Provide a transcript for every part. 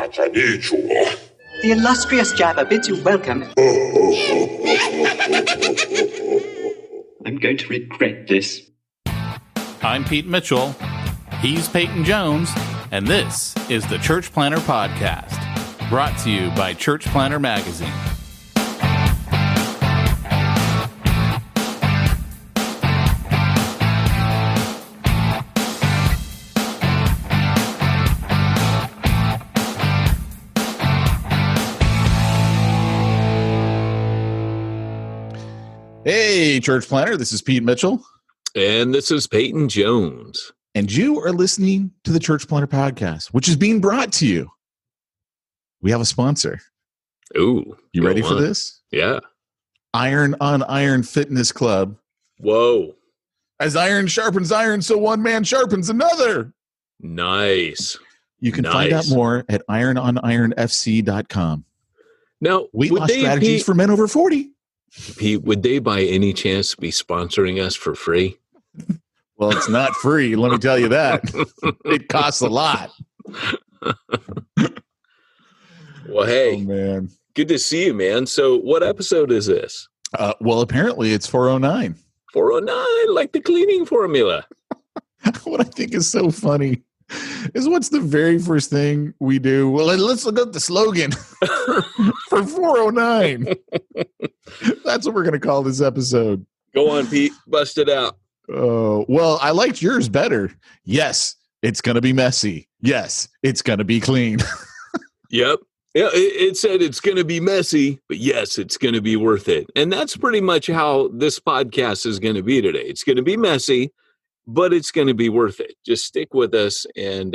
The illustrious Jabba bids you welcome. I'm going to regret this. I'm Pete Mitchell. He's Peyton Jones. And this is the Church Planter Podcast, brought to you by Church Planter Magazine. Hey, Church Planter, this is Pete Mitchell. And this is Peyton Jones. And you are listening to the Church Planter Podcast, which is being brought to you. We have a sponsor. Ooh. You ready for this? Yeah. Iron on Iron Fitness Club. Whoa. As iron sharpens iron, so one man sharpens another. Nice. You can find out more at irononironfc.com. Now, weight loss strategies for men over 40. Pete, would they by any chance be sponsoring us for free? Well, it's not free. Let me tell you that. It costs a lot. Well, hey, man, good to see you, man. So what episode is this? Well, apparently it's 409. 409, like the cleaning formula. What I think is so funny is what's the very first thing we do? Well, let's look up the slogan for 409. That's what we're going to call this episode. Go on, Pete. Bust it out. Oh, well, I liked yours better. Yes, it's going to be messy. Yes, it's going to be clean. Yep. Yeah, it said it's going to be messy, but yes, it's going to be worth it. And that's pretty much how this podcast is going to be today. It's going to be messy, but it's going to be worth it. Just stick with us. And,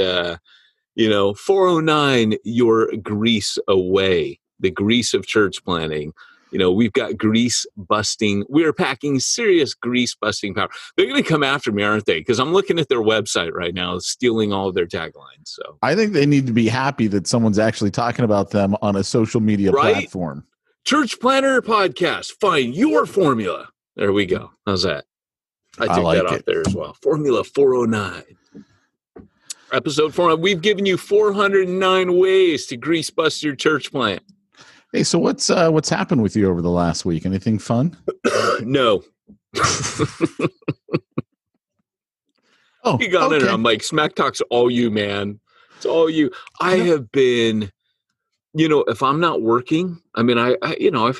409, your grease away, the grease of church planting. We've got grease busting. We're packing serious grease busting power. They're going to come after me, aren't they? Because I'm looking at their website right now, stealing all of their taglines. So I think they need to be happy that someone's actually talking about them on a social media platform. Church Planter Podcast. Find your formula. There we go. How's that? I took that out there as well. Formula 409. Episode 4. We've given you 409 ways to grease bust your church plant. Hey, so what's happened with you over the last week? Anything fun? No. You got it. I'm like, Smack Talk's all you, man. It's all you. I have been, if I'm not working, I mean, I've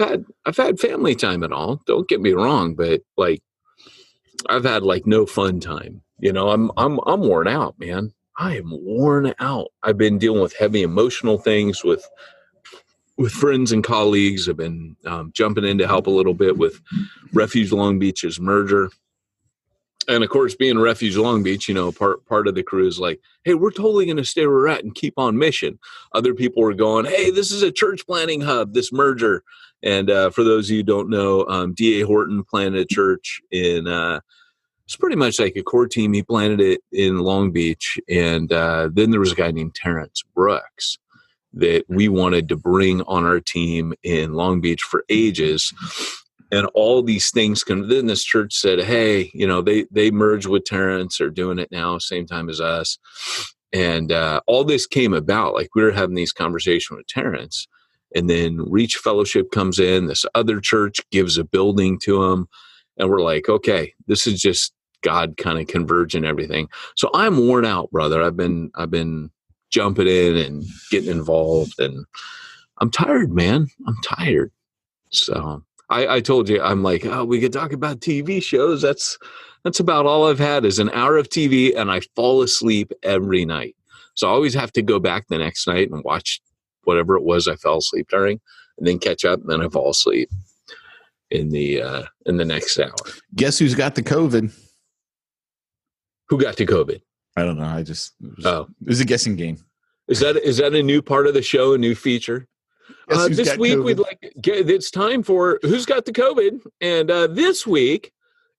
had family time and all. Don't get me wrong, but like, I've had like no fun time. I'm worn out, man. I am worn out. I've been dealing with heavy emotional things with friends and colleagues. I've been jumping in to help a little bit with Refuge Long Beach's merger. And of course, being Refuge Long Beach, part of the crew is like, hey, we're totally going to stay where we're at and keep on mission. Other people were going, hey, this is a church planting hub, this merger. And for those of you who don't know, D.A. Horton planted a church in, it's pretty much like a core team. He planted it in Long Beach. And then there was a guy named Terrence Brooks that we wanted to bring on our team in Long Beach for ages. And all these things then this church said, hey, they merged with Terrence. They're doing it now, same time as us. And all this came about, like we were having these conversations with Terrence. And then Reach Fellowship comes in. This other church gives a building to them. And we're like, okay, this is just God kind of converging everything. So I'm worn out, brother. I've been jumping in and getting involved, and I'm tired, man. I'm tired. So I told you, I'm like, oh, we could talk about TV shows. That's about all I've had is an hour of TV, and I fall asleep every night. So I always have to go back the next night and watch whatever it was I fell asleep during, and then catch up, and then I fall asleep in the next hour. Guess who's got the COVID? Who got the COVID? I don't know. It was a guessing game. Is that a new part of the show, a new feature? This week COVID? It's time for Who's Got the COVID, and this week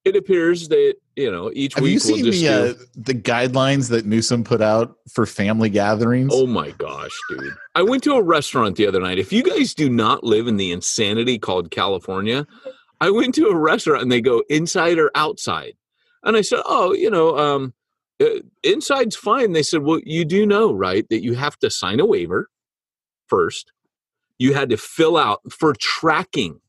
it appears that each Have week you seen we'll just the guidelines that Newsom put out for family gatherings? Oh my gosh, dude! I went to a restaurant the other night. If you guys do not live in the insanity called California, I went to a restaurant and they go inside or outside, and I said, inside's fine. They said, well, you do know, right, that you have to sign a waiver first. You had to fill out for tracking.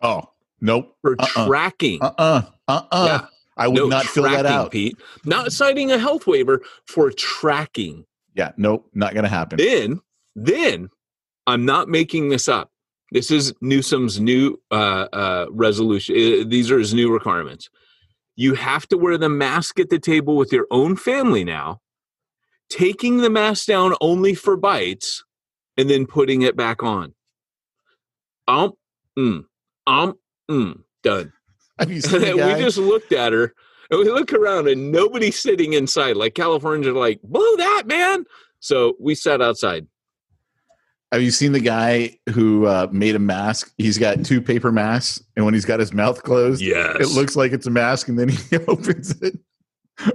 Oh, nope. For tracking. Yeah. I would not fill that out. Pete. Not citing a health waiver, for tracking. Yeah, nope, not going to happen. Then I'm not making this up. This is Newsom's new resolution. These are his new requirements. You have to wear the mask at the table with your own family now, taking the mask down only for bites, and then putting it back on. Done. Have you seen the guy? We just looked at her, and we look around, and nobody's sitting inside. Like, Californians are like, blow that, man. So we sat outside. Have you seen the guy who made a mask? He's got 2 paper masks, and when he's got his mouth closed, yes, it looks like it's a mask, and then he opens it.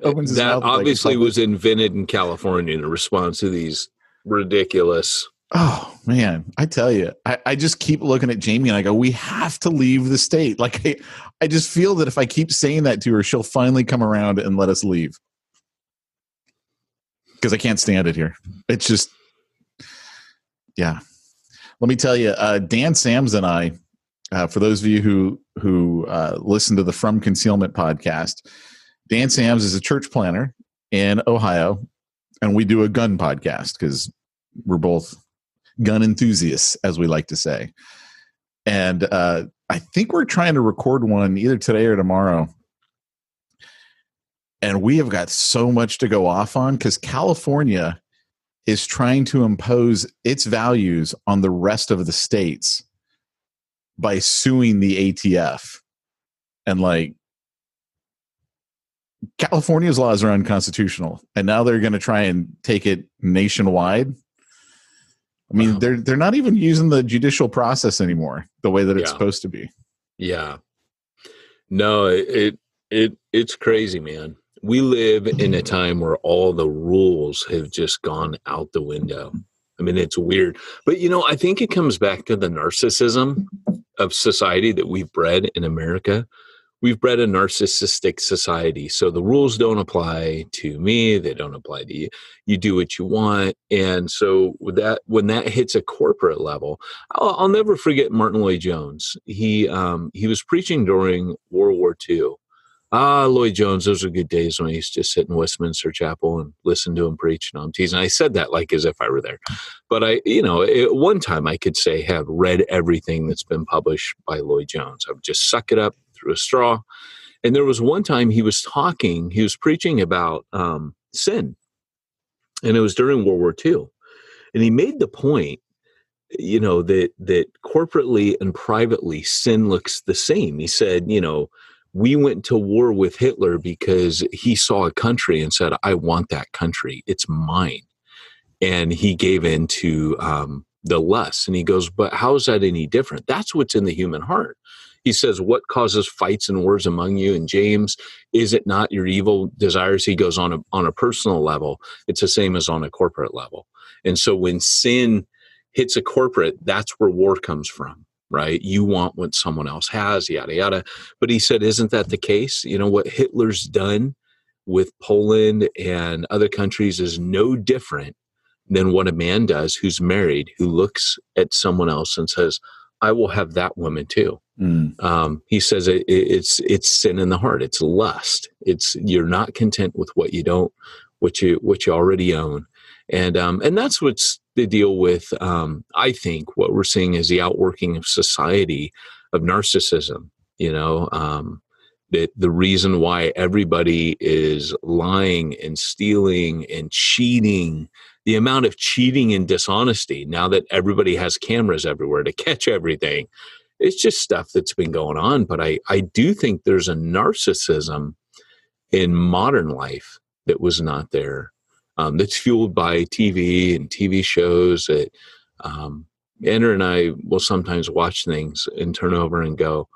Opens his mouth. That obviously was invented in California in response to these ridiculous. Oh, man. I tell you, I just keep looking at Jamie, and I go, we have to leave the state. Like, I just feel that if I keep saying that to her, she'll finally come around and let us leave. Because I can't stand it here. It's just, yeah. Let me tell you, Dan Sams and I, for those of you who listen to the From Concealment podcast, Dan Sams is a church planner in Ohio, and we do a gun podcast because we're both gun enthusiasts, as we like to say. And I think we're trying to record one either today or tomorrow. And we have got so much to go off on because California is trying to impose its values on the rest of the states by suing the ATF. And like, California's laws are unconstitutional, and now they're going to try and take it nationwide. I mean, they're not even using the judicial process anymore the way that it's supposed to be. Yeah. No, it's crazy, man. We live in a time where all the rules have just gone out the window. I mean, it's weird. But, I think it comes back to the narcissism of society that we've bred in America. We've bred a narcissistic society. So the rules don't apply to me. They don't apply to you. You do what you want. And so when that hits a corporate level, I'll never forget Martin Lloyd Jones. He was preaching during World War II. Lloyd Jones, those were good days when I used to sit in Westminster Chapel and listen to him preach. No, I'm teasing. I said that like as if I were there. But at one time I could say have read everything that's been published by Lloyd Jones. I would just suck it up through a straw. And there was one time he was preaching about sin. And it was during World War II. And he made the point, that corporately and privately sin looks the same. He said, we went to war with Hitler because he saw a country and said, I want that country. It's mine. And he gave in to the lust. And he goes, but how is that any different? That's what's in the human heart. He says, what causes fights and wars among you? And James, is it not your evil desires? He goes on a personal level. It's the same as on a corporate level. And so when sin hits a corporate, that's where war comes from. Right? You want what someone else has, yada, yada. But he said, isn't that the case? What Hitler's done with Poland and other countries is no different than what a man does who's married, who looks at someone else and says, I will have that woman too. He says it's sin in the heart. It's lust. You're not content with what you already own. And that's what's the deal with, I think what we're seeing is the outworking of society of narcissism, that the reason why everybody is lying and stealing and cheating, the amount of cheating and dishonesty now that everybody has cameras everywhere to catch everything. It's just stuff that's been going on. But I do think there's a narcissism in modern life that was not there. That's fueled by TV and TV shows that Andrew and I will sometimes watch things and turn over and go,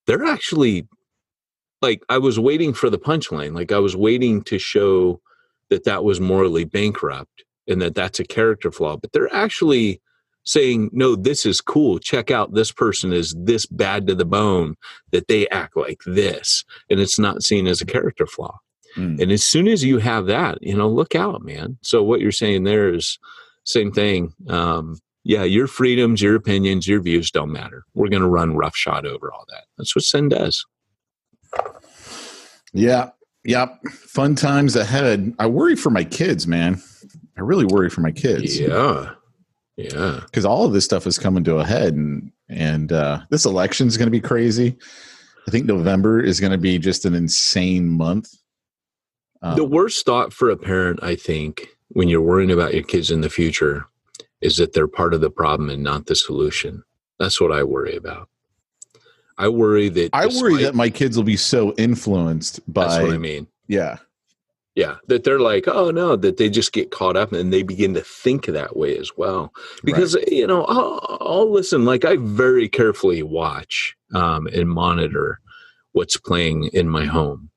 they're actually, like, I was waiting for the punchline. Like, I was waiting to show that was morally bankrupt and that's a character flaw. But they're actually saying, no, this is cool. Check out, this person is this bad to the bone that they act like this. And it's not seen as a character flaw. And as soon as you have that, look out, man. So what you're saying there is same thing. yeah, your freedoms, your opinions, your views don't matter. We're going to run roughshod over all that. That's what sin does. Yeah. Yep. Fun times ahead. I worry for my kids, man. I really worry for my kids. Yeah. Yeah. Because all of this stuff is coming to a head, and this election is going to be crazy. I think November is going to be just an insane month. The worst thought for a parent, I think, when you're worrying about your kids in the future is that they're part of the problem and not the solution. That's what I worry about. I worry that my kids will be so influenced by. That's what I mean. Yeah. Yeah. That they're like, oh no, that they just get caught up and they begin to think that way as well. Because, right. I'll listen, like I very carefully watch and monitor what's playing in my home.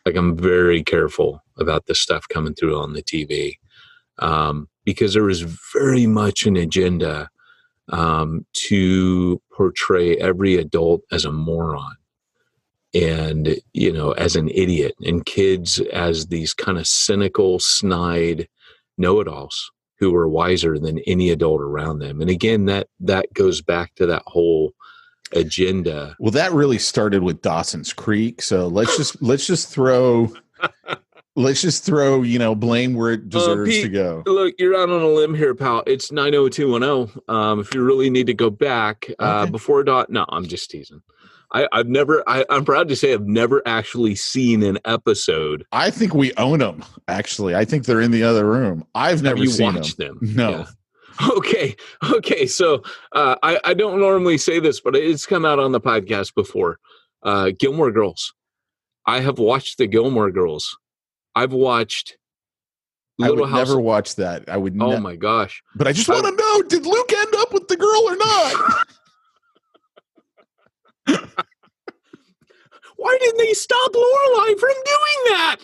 Like I'm very careful about the stuff coming through on the TV because there is very much an agenda to portray every adult as a moron and, as an idiot, and kids as these kind of cynical, snide know-it-alls who are wiser than any adult around them. And again, that goes back to that whole agenda. Well, that really started with Dawson's Creek. So let's just throw blame where it deserves Pete, to go. Look, you're out on a limb here, pal. It's 90210. If you really need to go back before Dawn. No, I'm just teasing. I'm proud to say I've never actually seen an episode. I think we own them. Actually, I think they're in the other room. I've never seen them. No. Yeah. Okay. So I don't normally say this, but it's come out on the podcast before. Gilmore Girls. I have watched the Gilmore Girls. I've watched Little House. Never watch that. I would. Oh my gosh! But I just want to know: did Luke end up with the girl or not? Why didn't they stop Lorelai from doing that?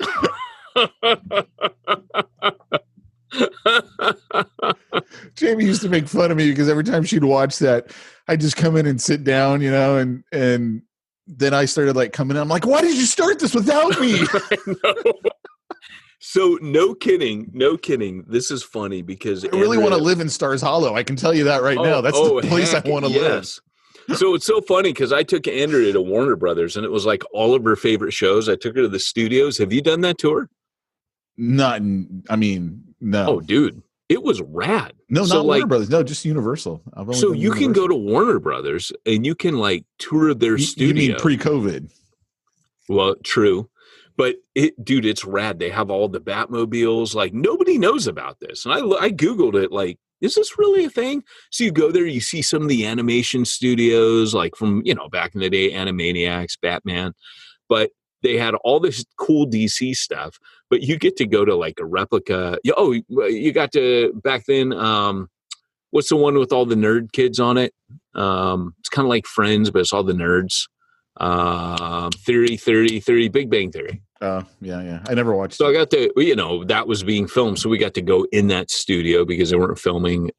Jamie used to make fun of me because every time she'd watch that, I'd just come in and sit down, and then I started like coming in. I'm like, why did you start this without me? I know. So no kidding. This is funny because I really want to live in Stars Hollow. I can tell you that right now. That's the place I want to live. So it's so funny because I took Andrea to Warner Brothers and it was like all of her favorite shows. I took her to the studios. Have you done that tour? No. Oh, dude, it was rad. No, not Warner Brothers. No, just Universal. So you can go to Warner Brothers and you can like tour their studio. You mean pre-COVID? Well, true. But it's rad. They have all the Batmobiles. Like nobody knows about this. And I Googled it like, is this really a thing? So you go there, you see some of the animation studios, like from, back in the day, Animaniacs, Batman. But they had all this cool DC stuff. But you get to go to like a replica. You got to, back then, what's the one with all the nerd kids on it? It's kind of like Friends, but it's all the nerds. Theory, Big Bang Theory. Yeah. I never watched it. I got to, that was being filmed. So we got to go in that studio because they weren't filming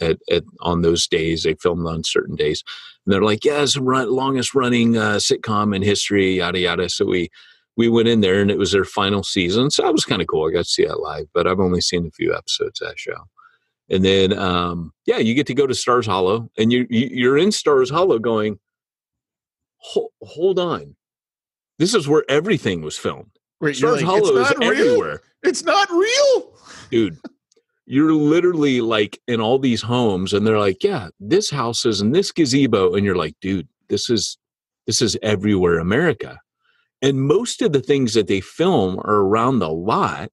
on those days. They filmed on certain days. And they're like, it's the longest running sitcom in history, yada, yada. So we went in there and it was their final season. So that was kind of cool. I got to see that live, but I've only seen a few episodes of that show. And then, you get to go to Stars Hollow and you're in Stars Hollow going, hold on. This is where everything was filmed. Wait, Stars Hollow is everywhere. It's not real. Dude, you're literally like in all these homes and they're like, yeah, this house is in this gazebo. And you're like, dude, this is everywhere America. And most of the things that they film are around the lot,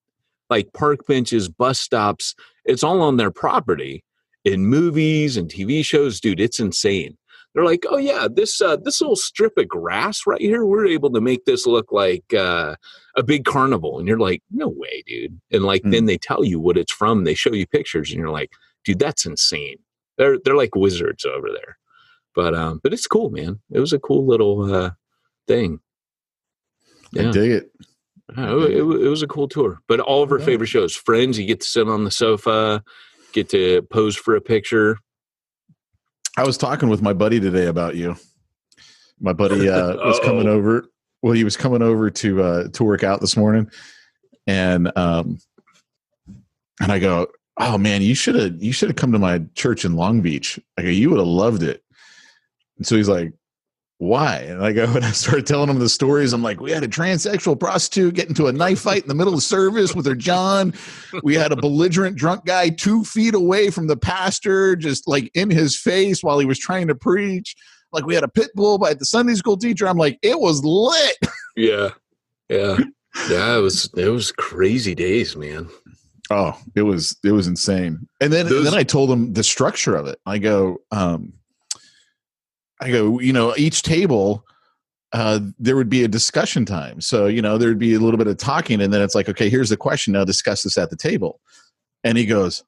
like park benches, bus stops. It's all on their property in movies and TV shows. Dude, it's insane. They're like, oh yeah, this little strip of grass right here, we're able to make this look like a big carnival. And you're like, no way, dude. And like, then they tell you what it's from. They show you pictures and you're like, dude, that's insane. They're like wizards over there. But it's cool, man. It was a cool little thing. Yeah. I dig it. It was a cool tour. But all of our favorite shows, Friends, you get to sit on the sofa, get to pose for a picture. I was talking with my buddy today about you. My buddy was coming over. Well, he was coming over to work out this morning, and I go, oh man, you should have come to my church in Long Beach. I go, you would have loved it. And so he's like, why? And I go, and I started telling him the stories. I'm like, we had a transsexual prostitute get into a knife fight in the middle of service with her John. We had a belligerent drunk guy 2 feet away from the pastor, just like in his face while he was trying to preach. Like we had a pit bull by the Sunday school teacher. I'm like, it was lit. Yeah. It was crazy days, man. Oh, it was insane. And then I told him the structure of it. I go, each table, there would be a discussion time. So, there'd be a little bit of talking, and then it's like, okay, here's the question. Now discuss this at the table. And he goes,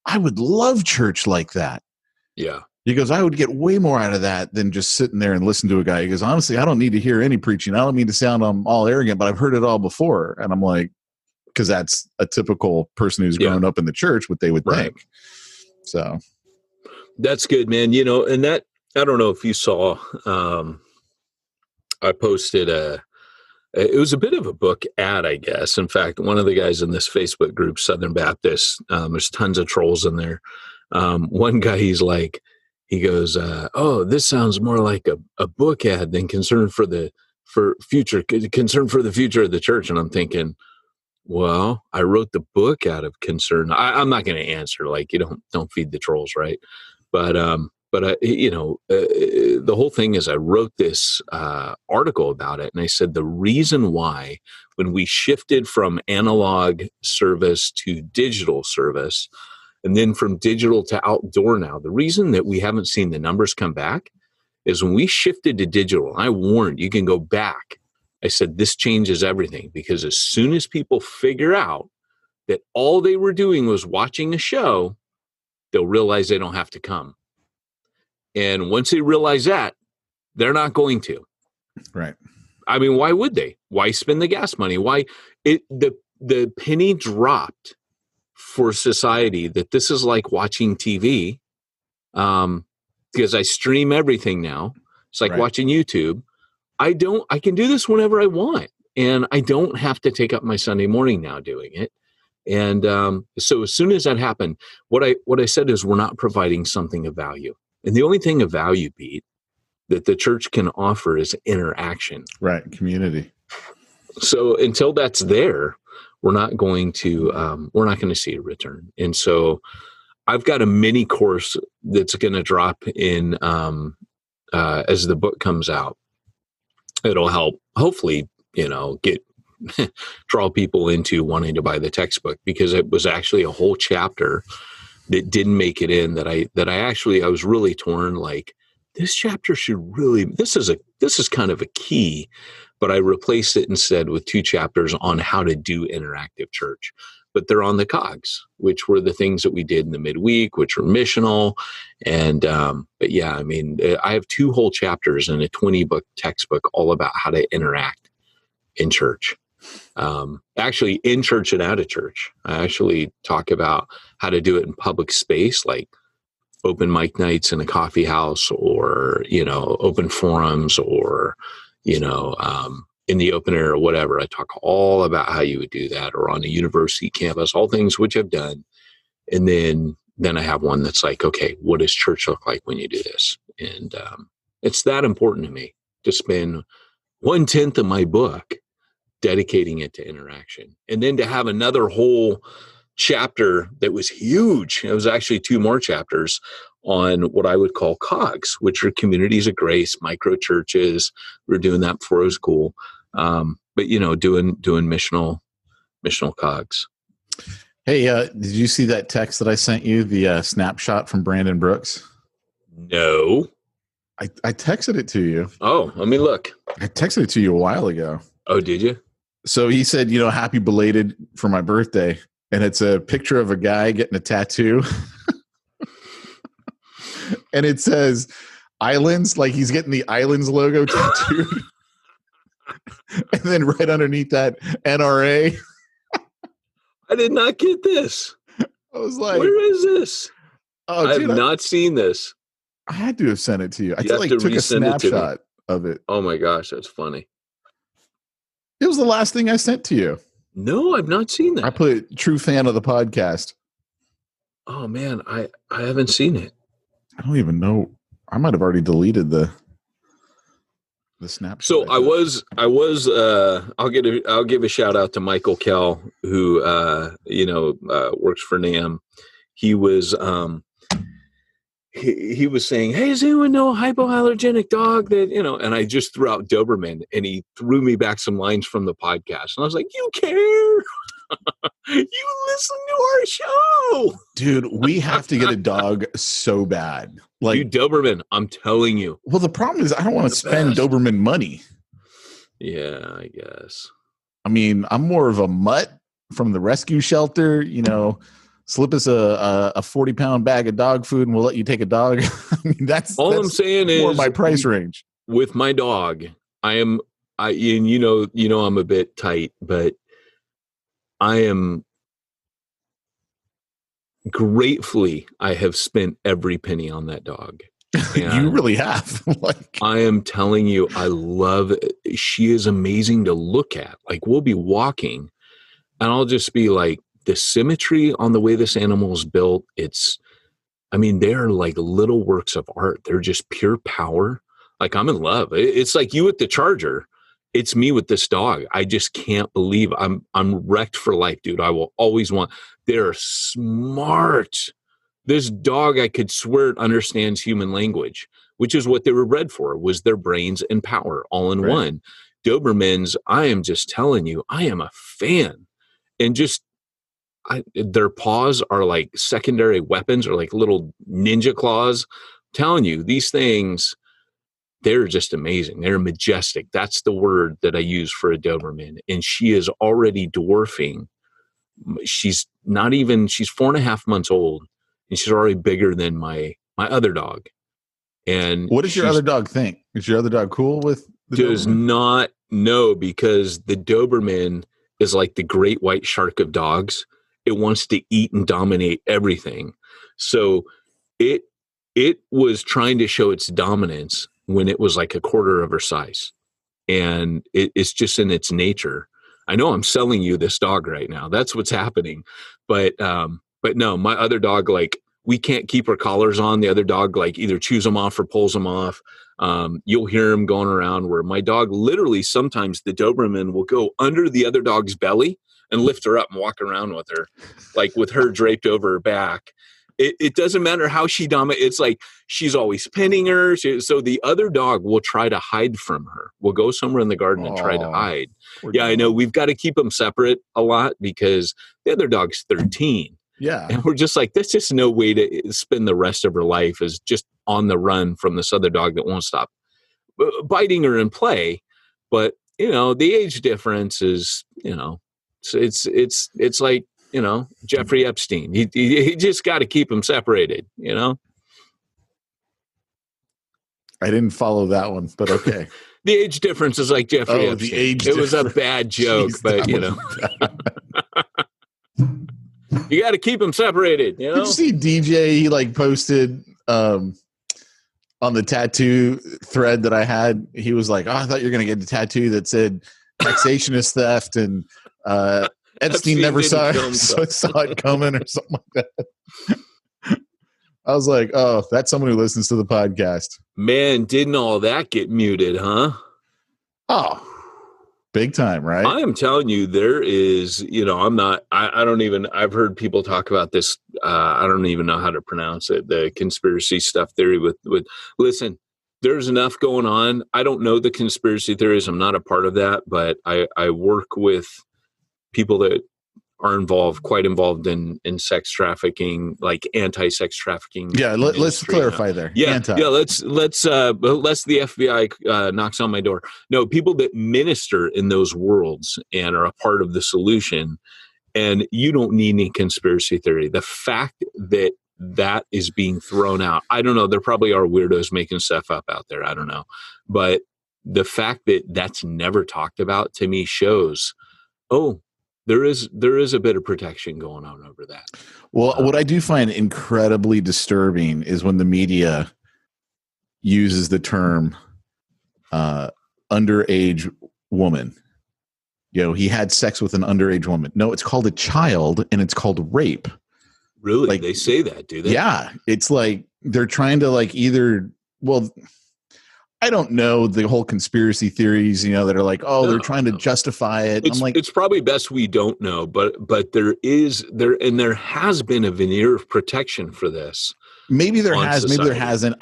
I would love church like that. Yeah. He goes, I would get way more out of that than just sitting there and listen to a guy. He goes, honestly, I don't need to hear any preaching. I don't mean to sound all arrogant, but I've heard it all before. And I'm like, because that's a typical person who's grown up in the church, what they would think. So that's good, man. And that, I don't know if you saw, I posted it was a bit of a book ad, I guess. In fact, one of the guys in this Facebook group, Southern Baptist, there's tons of trolls in there. One guy, he goes, oh, this sounds more like a book ad than concern for the future of the church. And I'm thinking, well, I wrote the book out of concern. I'm not going to answer, like, you don't feed the trolls, right? But the whole thing is I wrote this article about it, and I said the reason why when we shifted from analog service to digital service, and then from digital to outdoor now, the reason that we haven't seen the numbers come back is when we shifted to digital. I warned, you can go back. I said this changes everything, because as soon as people figure out that all they were doing was watching a show, they'll realize they don't have to come. And once they realize that, they're not going to. Right. I mean, why would they? Why spend the gas money? Why the penny dropped for society that this is like watching TV, because I stream everything now. It's like watching YouTube. I can do this whenever I want, and I don't have to take up my Sunday morning now doing it. And so as soon as that happened, what I said is we're not providing something of value. And the only thing of value, Pete, that the church can offer is interaction. Right. Community. So until that's there, we're not going to see a return. And so I've got a mini course that's going to drop in as the book comes out. It'll help, hopefully, get draw people into wanting to buy the textbook, because it was actually a whole chapter that didn't make it in that I was really torn. Like, this chapter this is kind of a key, but I replaced it instead with 2 chapters on how to do interactive church. But they're on the cogs, which were the things that we did in the midweek, which were missional. And, but yeah, I mean, I have 2 whole chapters in a 20-book textbook all about how to interact in church. Actually in church and out of church. I actually talk about how to do it in public space, like open mic nights in a coffee house, or, open forums, or, in the open air or whatever. I talk all about how you would do that, or on a university campus, all things which I've done. And then I have one that's like, okay, what does church look like when you do this? And it's that important to me to spend 1/10 of my book dedicating it to interaction. And then to have another whole chapter that was huge. It was actually 2 more chapters on what I would call COGS, which are communities of grace, micro churches. We were doing that before it was cool. But doing missional COGS. Hey, did you see that text that I sent you? The snapshot from Brandon Brooks? No. I texted it to you. Oh, let me look. I texted it to you a while ago. Oh, did you? So he said, happy belated for my birthday. And it's a picture of a guy getting a tattoo. And it says Islands, like he's getting the Islands logo tattooed. And then right underneath that, NRA. I did not get this. I was like, where is this? Oh, I have not seen this. I had to have sent it to you. I took a snapshot of it. Oh my gosh, that's funny. It was the last thing I sent to you. No, I've not seen that. I put true fan of the podcast. Oh man, I haven't seen it. I don't even know. I might have already deleted the snapshot. So I was I'll give a shout out to Michael Kell, who works for NAM. He was he was saying, "Hey, does anyone know a hypoallergenic dog that, you know?" And I just threw out Doberman, and he threw me back some lines from the podcast. And I was like, "You care? You listen to our show." Dude, we have to get a dog so bad. Like, Dude, Doberman, I'm telling you. well, the problem is I don't want to spend best. Doberman money. Yeah, I guess. I mean, I'm more of a mutt from the rescue shelter, you know, slip us a 40-pound bag of dog food and we'll let you take a dog. I mean, that's I'm saying more is my price range. With my dog, and you know I'm a bit tight, but I am gratefully I have spent every penny on that dog. You really have. Like, I am telling you, she is amazing to look at. Like, we'll be walking and I'll just be like, the symmetry on the way this animal is built, they're like little works of art. They're just pure power. Like, I'm in love. It's like you with the Charger. It's me with this dog. I just can't believe I'm wrecked for life, dude. I will always want. They're smart. This dog, I could swear it understands human language, which is what they were bred for, was their brains and power all in one. Dobermans, I am just telling you, I am a fan. And just their paws are like secondary weapons, or like little ninja claws. I'm telling you, these things, they're just amazing. They're majestic. That's the word that I use for a Doberman. And she is already dwarfing. She's 4.5 months old, and she's already bigger than my other dog. And what does your other dog think? Is your other dog cool with the does Doberman? Not know, because the Doberman is like the great white shark of dogs. It wants to eat and dominate everything. So it was trying to show its dominance when it was like a quarter of her size. And it's just in its nature. I know I'm selling you this dog right now. That's what's happening. But no, my other dog, like, we can't keep our collars on. The other dog, like, either chews them off or pulls them off. You'll hear him going around, where my dog, literally, sometimes the Doberman will go under the other dog's belly and lift her up and walk around with her, like with her draped over her back. It doesn't matter how she dominates. It's like she's always pinning her. So the other dog will try to hide from her. We'll go somewhere in the garden and try to hide. Yeah, I know. We've got to keep them separate a lot because the other dog's 13. Yeah. And we're just like, that's just no way to spend the rest of her life, is just on the run from this other dog that won't stop biting her in play. But, the age difference is, it's like, Jeffrey Epstein. He just got to keep them separated, I didn't follow that one, but okay. The age difference is like Jeffrey Epstein. The age it was a bad joke. Jeez, but, you got to keep them separated. Did you see DJ? He like posted on the tattoo thread that I had. He was like, "Oh, I thought you were going to get a tattoo that said taxation is theft and Epstein never saw it coming or something like that." I was like, "Oh, that's someone who listens to the podcast." Man, didn't all that get muted, huh? Oh, big time, right? I am telling you, there is, I've heard people talk about this. I don't even know how to pronounce it. The conspiracy stuff theory listen, there's enough going on. I don't know the conspiracy theories. I'm not a part of that, but I work with people that are quite involved in sex trafficking, like anti-sex trafficking. Yeah, let's clarify there. Yeah, let's the FBI knocks on my door. No, people that minister in those worlds and are a part of the solution. And you don't need any conspiracy theory. The fact that is being thrown out, I don't know. There probably are weirdos making stuff up out there. I don't know. But the fact that that's never talked about, to me, shows, there is a bit of protection going on over that. Well, what I do find incredibly disturbing is when the media uses the term underage woman. He had sex with an underage woman. No, it's called a child, and it's called rape. Really? Like, They say that, do they? yeah, it's like they're trying to like either, well, I don't know the whole conspiracy theories, that are like, oh, they're trying to justify it. I'm like, It's probably best we don't know, but there has been a veneer of protection for this. maybe there on has, maybe there society. hasn't.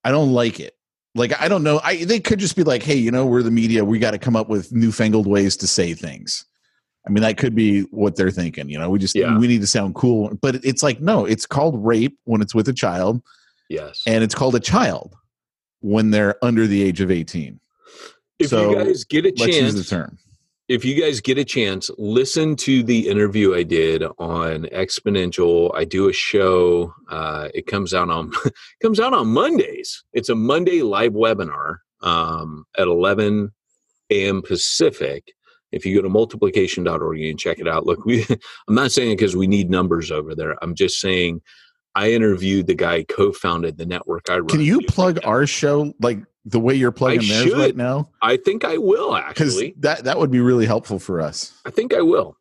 I don't like it. Like, I don't know. They could just be like, hey, we're the media. We got to come up with newfangled ways to say things. I mean, that could be what they're thinking. We need to sound cool. But it's like, no, it's called rape when it's with a child. Yes. And it's called a child when they're under the age of 18. If you guys get a chance, let's use the term. If you guys get a chance, listen to the interview I did on Exponential. I do a show. It comes out on Mondays. It's a Monday live webinar at 11 a.m. Pacific. If you go to multiplication.org, you can check it out. Look, I'm not saying it because we need numbers over there. I'm just saying I interviewed the guy who co-founded the network I run. Can you plug our show like the way you're plugging theirs right now? I think I will, actually. Because that would be really helpful for us. I think I will.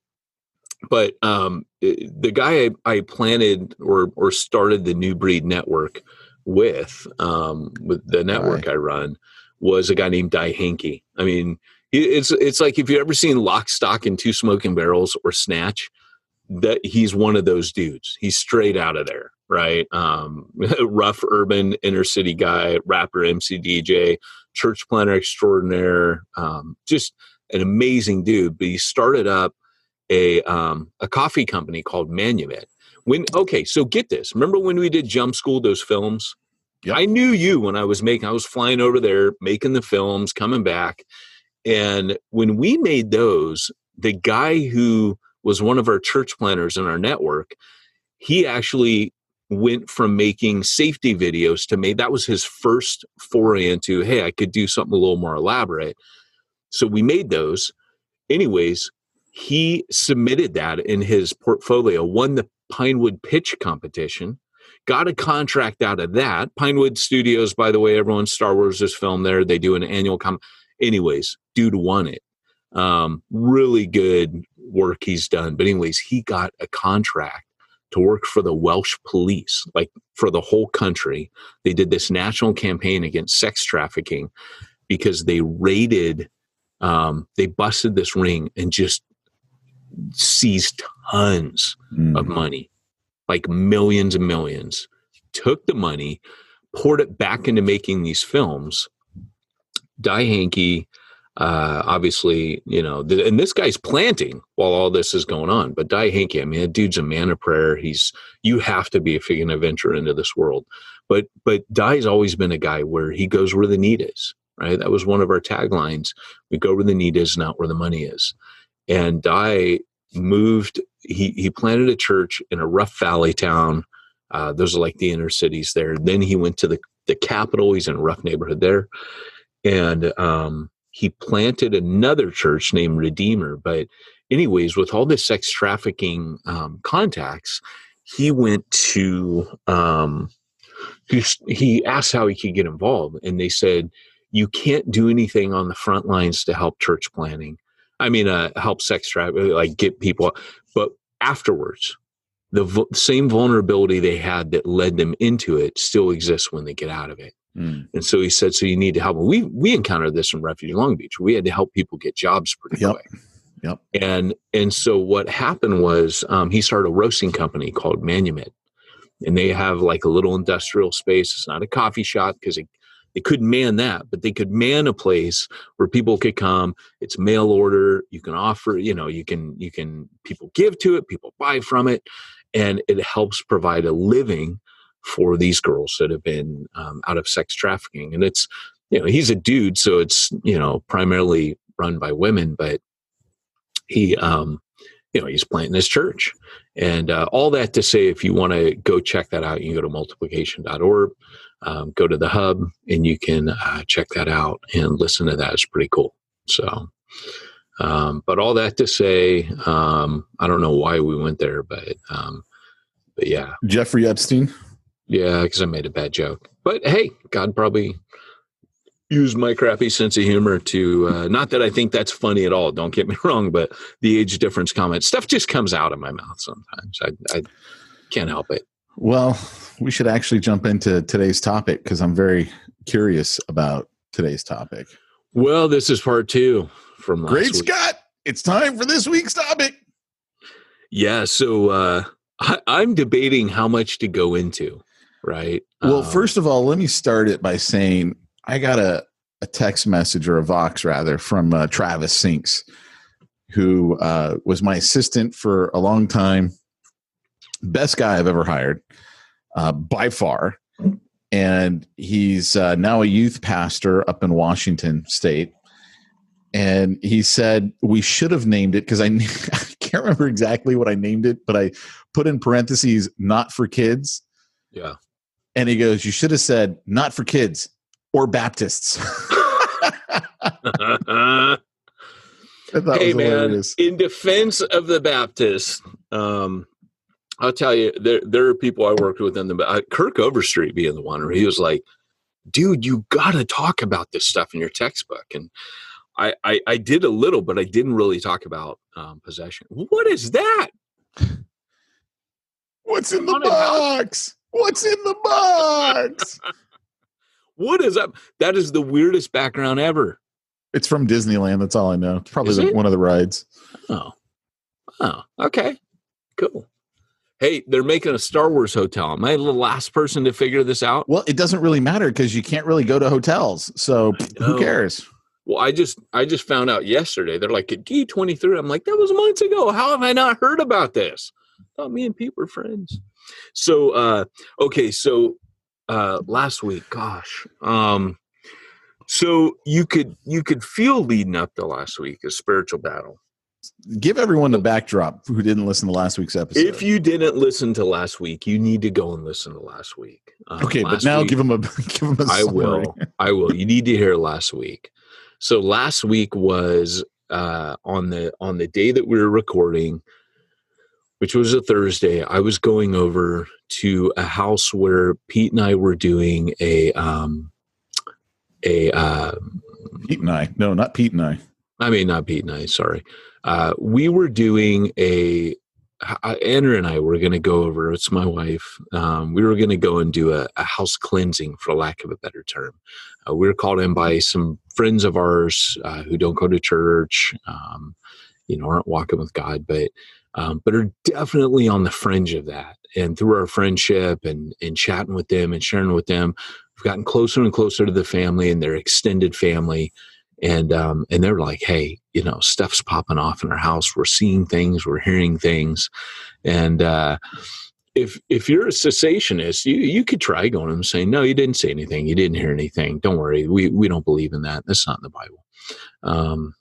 But the guy I planted or started the New Breed Network with the network I run was a guy named Di Hankey. I mean, it's like if you've ever seen Lock, Stock, and Two Smoking Barrels or Snatch, that he's one of those dudes. He's straight out of there, right? Rough urban inner city guy, rapper, MC, DJ, church planner extraordinaire, just an amazing dude. But he started up a coffee company called Manumet. So get this. Remember when we did Jump School, those films? Yep. I knew you when I was flying over there, making the films, coming back. And when we made those, the guy who was one of our church planners in our network, he actually went from making safety videos to that was his first foray into, hey, I could do something a little more elaborate. So we made those. Anyways, he submitted that in his portfolio, won the Pinewood pitch competition, got a contract out of that. Pinewood Studios, by the way, everyone, Star Wars is filmed there. They do an annual Anyways, dude won it. Really good work he's done. But anyways, he got a contract to work for the Welsh police, like for the whole country. They did this national campaign against sex trafficking because they busted this ring and just seized tons of money, like millions and millions, took the money, poured it back into making these films. Di Hankey, obviously, and this guy's planting while all this is going on. But Di Hankey, I mean, that dude's a man of prayer. You have to be if you're going to venture into this world. But Di's always been a guy where he goes where the need is, right? That was one of our taglines. We go where the need is, not where the money is. And Di moved, he planted a church in a rough valley town. Those are like the inner cities there. Then he went to the capital. He's in a rough neighborhood there. And he planted another church named Redeemer. But anyways, with all this sex trafficking contacts, he went to, he asked how he could get involved. And they said, you can't do anything on the front lines to help church planning. I mean, help sex trafficking, like get people. But afterwards, the same vulnerability they had that led them into it still exists when they get out of it. And so he said, so you need to help. We encountered this in Refuge Long Beach. We had to help people get jobs pretty quick. Yep. And so what happened was he started a roasting company called Manumet. And they have like a little industrial space. It's not a coffee shop because they couldn't man that, but they could man a place where people could come. It's mail order. You can offer, people give to it, people buy from it. And it helps provide a living for these girls that have been out of sex trafficking. And it's, he's a dude, so it's, primarily run by women, but he, he's planting his church. And all that to say, if you want to go check that out, you can go to multiplication.org, go to the hub, and you can check that out and listen to that. It's pretty cool. So, but all that to say, I don't know why we went there, but yeah. Jeffrey Epstein. Yeah, because I made a bad joke. But hey, God probably use my crappy sense of humor to, not that I think that's funny at all, don't get me wrong, but the age difference comment, stuff just comes out of my mouth sometimes. I can't help it. Well, we should actually jump into today's topic because I'm very curious about today's topic. Well, this is part 2 from last Great week. Scott, it's time for this week's topic. Yeah, so I'm debating how much to go into, right? Well, first of all, let me start it by saying I got a text message, or a Vox rather, from Travis Sinks, who was my assistant for a long time. Best guy I've ever hired, by far. And he's now a youth pastor up in Washington State. And he said we should have named it, because I can't remember exactly what I named it, but I put in parentheses, not for kids. Yeah. And he goes, you should have said not for kids or Baptists. Hey, man, in defense of the Baptists, I'll tell you, there are people I worked with in the Kirk Overstreet being the one where he was like, dude, you got to talk about this stuff in your textbook. And I did a little, but I didn't really talk about possession. What is that? What's in the box? What's in the box? What is up? That is the weirdest background ever. It's from Disneyland. That's all I know. It's probably one of the rides. Oh, okay. Cool. Hey, they're making a Star Wars hotel. Am I the last person to figure this out? Well, it doesn't really matter because you can't really go to hotels. So who cares? Well, I just found out yesterday. They're like at D23. I'm like, that was months ago. How have I not heard about this? I thought me and Pete were friends. So, okay. So, last week, gosh. So you could feel leading up to last week a spiritual battle. Give everyone the backdrop who didn't listen to last week's episode. If you didn't listen to last week, you need to go and listen to last week. Okay, but now give them a summary. I will. You need to hear last week. So last week was on the day that we were recording, which was a Thursday. I was going over to a house where Pete and I were doing Pete and I. No, not Pete and I. I mean, not Pete and I. Sorry. We were doing Andrew and I were going to go over, it's my wife. We were going to go and do a house cleansing, for lack of a better term. We were called in by some friends of ours who don't go to church, aren't walking with God, but are definitely on the fringe of that. And through our friendship and chatting with them and sharing with them, we've gotten closer and closer to the family and their extended family. And they're like, hey, stuff's popping off in our house. We're seeing things, we're hearing things. And if you're a cessationist, you could try going and saying, no, you didn't say anything. You didn't hear anything. Don't worry. We don't believe in that. That's not in the Bible.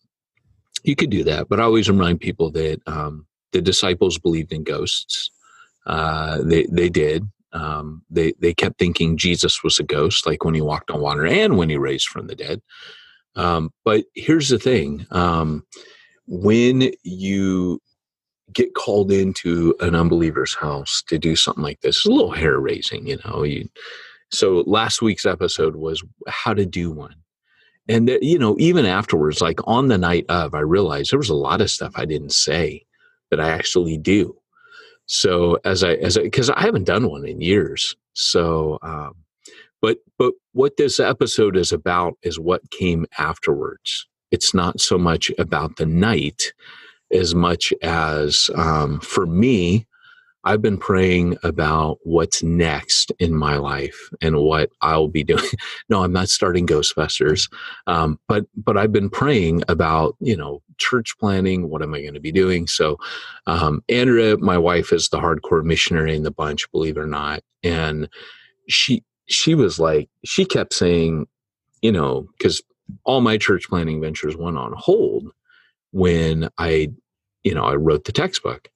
You could do that. But I always remind people that the disciples believed in ghosts. They did. They kept thinking Jesus was a ghost, like when he walked on water and when he raised from the dead. But here's the thing. When you get called into an unbeliever's house to do something like this, it's a little hair raising, So last week's episode was how to do one. And, even afterwards, like on the night of, I realized there was a lot of stuff I didn't say that I actually do. So because I haven't done one in years. So, But what this episode is about is what came afterwards. It's not so much about the night as much as, for me, I've been praying about what's next in my life and what I'll be doing. No, I'm not starting Ghostbusters, but I've been praying about, church planning. What am I going to be doing? So, Andrea, my wife, is the hardcore missionary in the bunch, believe it or not, and she was like, she kept saying, because all my church planning ventures went on hold when I wrote the textbook.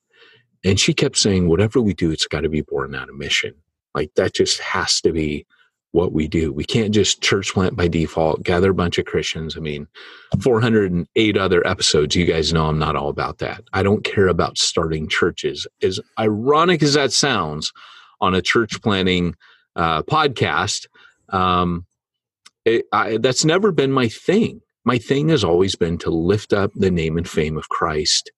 And she kept saying, whatever we do, it's got to be born out of mission. Like that just has to be what we do. We can't just church plant by default, gather a bunch of Christians. I mean, 408 other episodes, you guys know I'm not all about that. I don't care about starting churches. As ironic as that sounds on a church planning podcast, That's never been my thing. My thing has always been to lift up the name and fame of Christ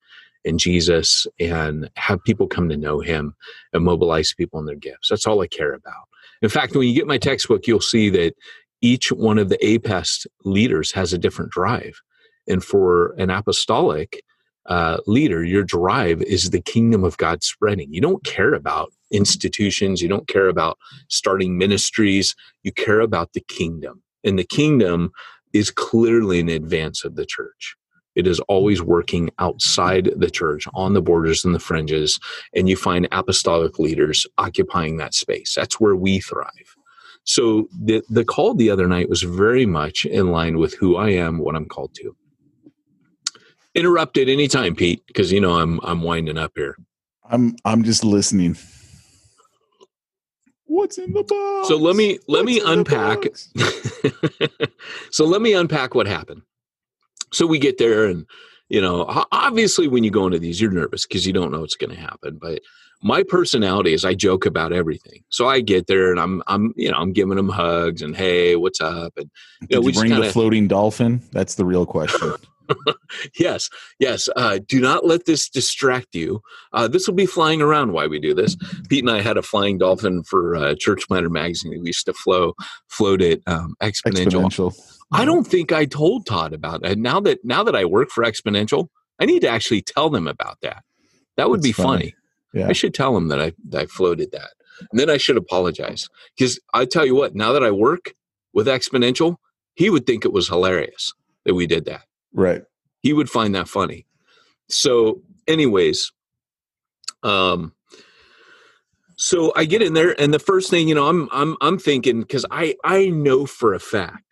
and Jesus and have people come to know him and mobilize people in their gifts. That's all I care about. In fact, when you get my textbook, you'll see that each one of the APEST leaders has a different drive. And for an apostolic leader, your drive is the kingdom of God spreading. You don't care about institutions. You don't care about starting ministries. You care about the kingdom. And the kingdom is clearly in advance of the church. It is always working outside the church, on the borders and the fringes, and you find apostolic leaders occupying that space. That's where we thrive. So the call the other night was very much in line with who I am, what I'm called to. Interrupt at any time, Pete, because you know I'm winding up here. I'm just listening. What's in the box? So let me unpack. So let me unpack what happened. So we get there, and you know, obviously, when you go into these, you're nervous because you don't know what's going to happen. But my personality is I joke about everything. So I get there, and I'm giving them hugs and hey, what's up? And did you bring the floating dolphin? That's the real question. Yes. Do not let this distract you. This will be flying around while we do this. Pete and I had a flying dolphin for Church Planter magazine. We used to float it Exponential. I don't think I told Todd about it. Now that I work for Exponential, I need to actually tell them about that. That would be funny. Yeah. I should tell them that I floated that. And then I should apologize. Because I tell you what, now that I work with Exponential, he would think it was hilarious that we did that. Right. He would find that funny. So anyways, so I get in there, and the first thing, you know, I'm thinking, because I know for a fact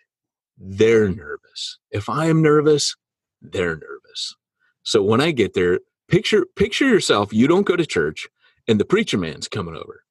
they're nervous. If I am nervous, they're nervous. So when I get there, picture yourself, you don't go to church and the preacher man's coming over,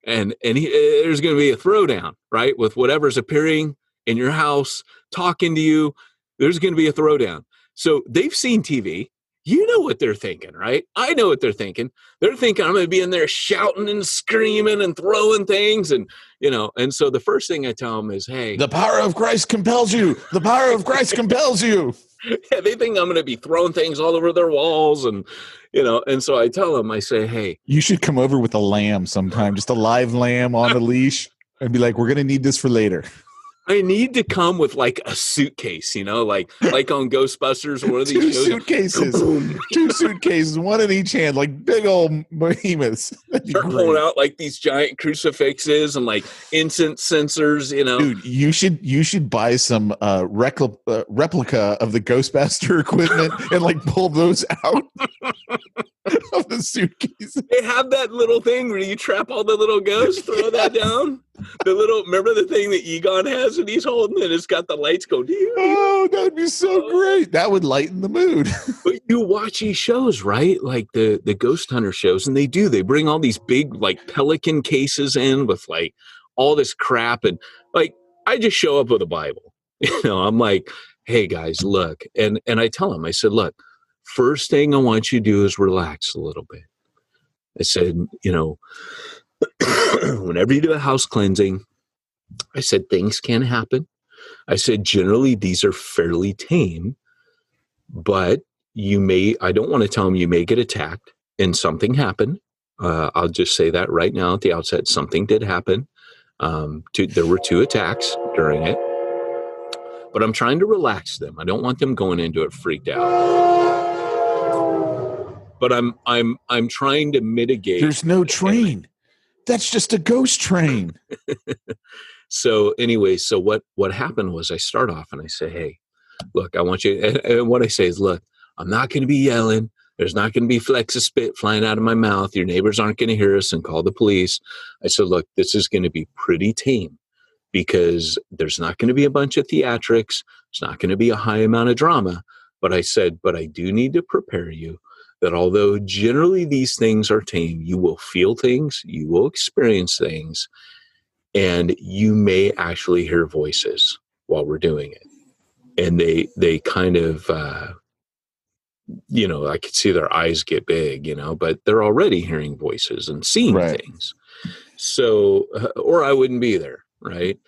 and there's going to be a throwdown, right? With whatever's appearing in your house, talking to you, there's going to be a throwdown. So they've seen TV. You know what they're thinking, right? I know what they're thinking. They're thinking I'm going to be in there shouting and screaming and throwing things. And, you know, and so the first thing I tell them is, hey, the power of Christ compels you. The power of Christ compels you. Yeah, they think I'm going to be throwing things all over their walls. And, you know, and so I tell them, I say, hey, you should come over with a lamb sometime, just a live lamb on a leash, and be like, we're going to need this for later. I need to come with like a suitcase, you know, like on Ghostbusters or one of these shows. Two suitcases, one in each hand, like big old behemoths. Start pulling out like these giant crucifixes and like incense sensors, you know. Dude, you should buy some replica of the Ghostbuster equipment and like pull those out of the suitcase. They have that little thing where you trap all the little ghosts, throw that down. Remember the thing that Egon has and he's holding, and it's got the lights go. Oh, that would be so great. That would lighten the mood. But you watch these shows, right? Like the ghost hunter shows, and they bring all these big like Pelican cases in with like all this crap, and like I just show up with a Bible. You know, I'm like, hey guys, look, and I tell them, I said, look, first thing I want you to do is relax a little bit. I said, you know, whenever you do a house cleansing, I said, things can happen. I said, generally, these are fairly tame, but I don't want to tell them you may get attacked, and something happened. I'll just say that right now at the outset, something did happen. There were 2 attacks during it, but I'm trying to relax them. I don't want them going into it freaked out. But I'm trying to mitigate. There's no train. That's just a ghost train. So anyway, so what happened was I start off and I say, hey, look, I want you, and what I say is, look, I'm not going to be yelling. There's not going to be flecks of spit flying out of my mouth. Your neighbors aren't going to hear us and call the police. I said, look, this is going to be pretty tame because there's not going to be a bunch of theatrics. It's not going to be a high amount of drama. But I said, but I do need to prepare you that although generally these things are tame, you will feel things, you will experience things, and you may actually hear voices while we're doing it. And they kind of, you know, I could see their eyes get big, you know, but they're already hearing voices and seeing things. So, or I wouldn't be there, right?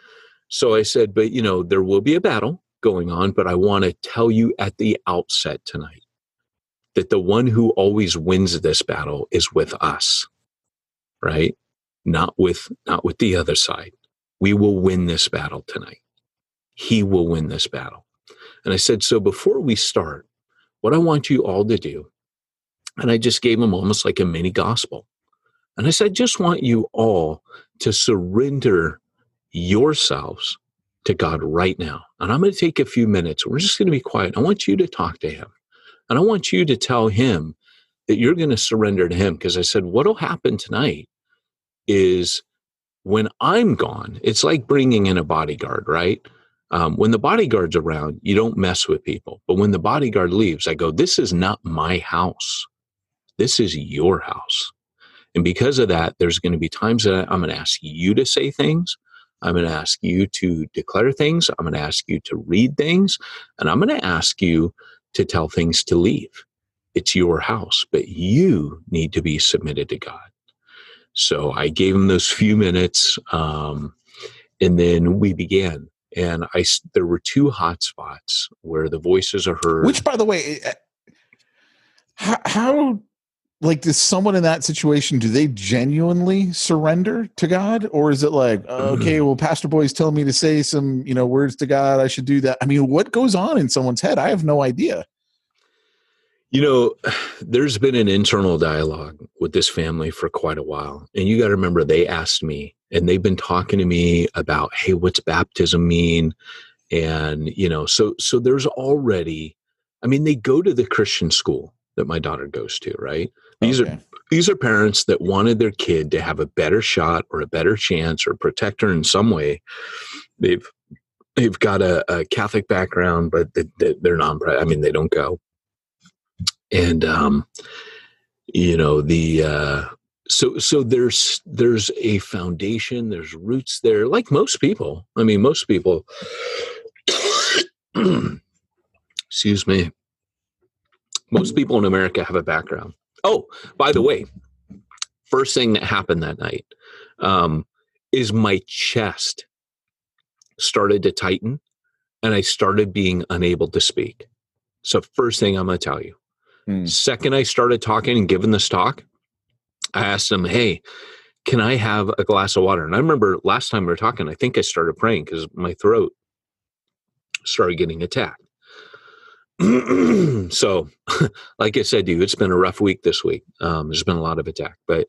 So I said, but there will be a battle going on, but I want to tell you at the outset tonight that the one who always wins this battle is with us, right? Not with the other side. We will win this battle tonight. He will win this battle. And I said, so before we start, what I want you all to do, and I just gave him almost like a mini gospel. And I said, I just want you all to surrender yourselves to God right now. And I'm going to take a few minutes. We're just going to be quiet. I want you to talk to him. And I want you to tell him that you're going to surrender to him. Because I said, what'll happen tonight is when I'm gone, it's like bringing in a bodyguard, right? When the bodyguard's around, you don't mess with people. But when the bodyguard leaves, I go, this is not my house. This is your house. And because of that, there's going to be times that I'm going to ask you to say things. I'm going to ask you to declare things. I'm going to ask you to read things. And I'm going to ask you to tell things to leave. It's your house, but you need to be submitted to God. So I gave him those few minutes, and then we began. And there were 2 hot spots where the voices are heard. Which, by the way, how like, does someone in that situation, do they genuinely surrender to God? Or is it like, okay, well, Pastor Boy's telling me to say some, words to God, I should do that. I mean, what goes on in someone's head? I have no idea. There's been an internal dialogue with this family for quite a while. And you got to remember, they asked me, and they've been talking to me about, hey, what's baptism mean? And, so there's already, they go to the Christian school that my daughter goes to, right? These are parents that wanted their kid to have a better shot or a better chance or protect her in some way. They've got a Catholic background, but they're they don't go. And, so there's a foundation, there's roots there, like most people. Excuse me. Most people in America have a background. Oh, by the way, first thing that happened that night is my chest started to tighten and I started being unable to speak. So first thing I'm going to tell you. Second, I started talking and giving this talk. I asked them, hey, can I have a glass of water? And I remember last time we were talking, I think I started praying because my throat started getting attacked. So, like I said to you, it's been a rough week this week. There's been a lot of attack, but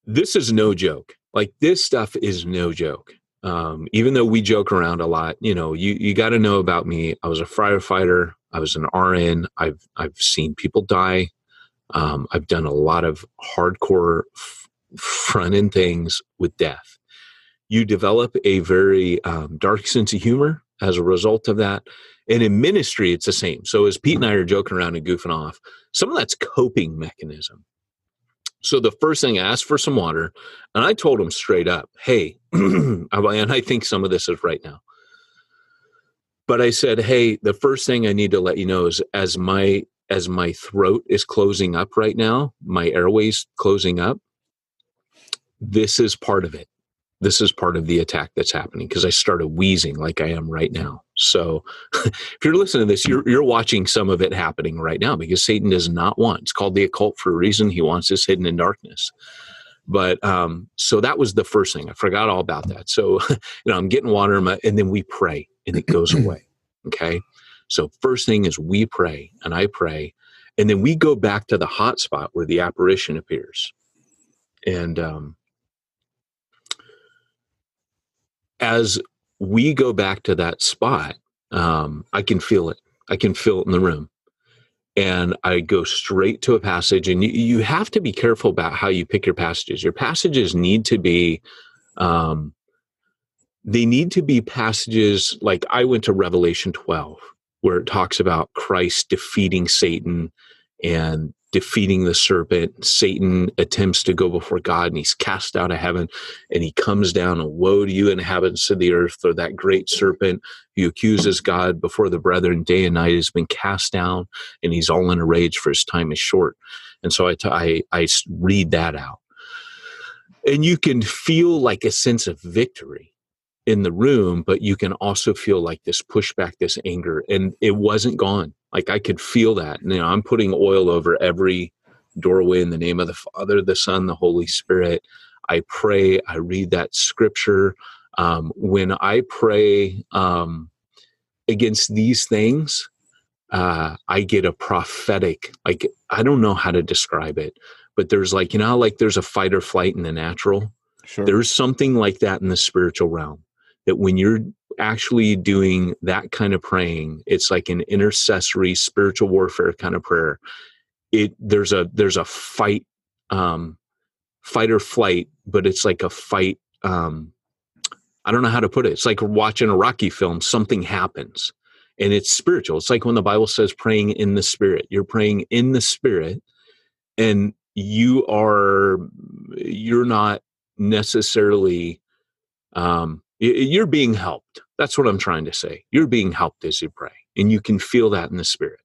this is no joke. Like, this stuff is no joke. Even though we joke around a lot, you got to know about me. I was a firefighter. I was an RN. I've seen people die. I've done a lot of hardcore front end things with death. You develop a very dark sense of humor as a result of that. And in ministry, it's the same. So as Pete and I are joking around and goofing off, some of that's coping mechanism. So the first thing, I asked for some water, and I told him straight up, hey, and I think some of this is right now, but I said, hey, the first thing I need to let you know is as my throat is closing up right now, my airways closing up, this is part of it. This is part of the attack that's happening because I started wheezing like I am right now. So if you're listening to this, you're watching some of it happening right now because Satan does not want, it's called the occult for a reason. He wants us hidden in darkness. But so that was the first thing. I forgot all about that. So, I'm getting water and then we pray and it goes away. Okay. So first thing is we pray and I pray. And then we go back to the hot spot where the apparition appears. And as we go back to that spot, I can feel it. I can feel it in the room. And I go straight to a passage. And you have to be careful about how you pick your passages. Your passages need to be, they need to be passages like I went to Revelation 12, where it talks about Christ defeating Satan and defeating the serpent. Satan attempts to go before God and he's cast out of heaven and he comes down, and woe to you inhabitants of the earth, for that great serpent who accuses God before the brethren day and night has been cast down, and he's all in a rage, for his time is short. And so I read that out, and you can feel like a sense of victory. in the room, but you can also feel like this pushback, this anger, and it wasn't gone. Like I could feel that. And, I'm putting oil over every doorway in the name of the Father, the Son, the Holy Spirit. I pray, I read that scripture. When I pray against these things, I get a prophetic, like, I don't know how to describe it, but there's like, like there's a fight or flight in the natural. Sure. There's something like that in the spiritual realm, that when you're actually doing that kind of praying, it's like an intercessory spiritual warfare kind of prayer. There's a fight, fight or flight, but it's like a fight. I don't know how to put it. It's like watching a Rocky film. Something happens and it's spiritual. It's like when the Bible says praying in the Spirit. You're praying in the Spirit, and you're not necessarily, you're being helped. That's what I'm trying to say. You're being helped as you pray, and you can feel that in the Spirit.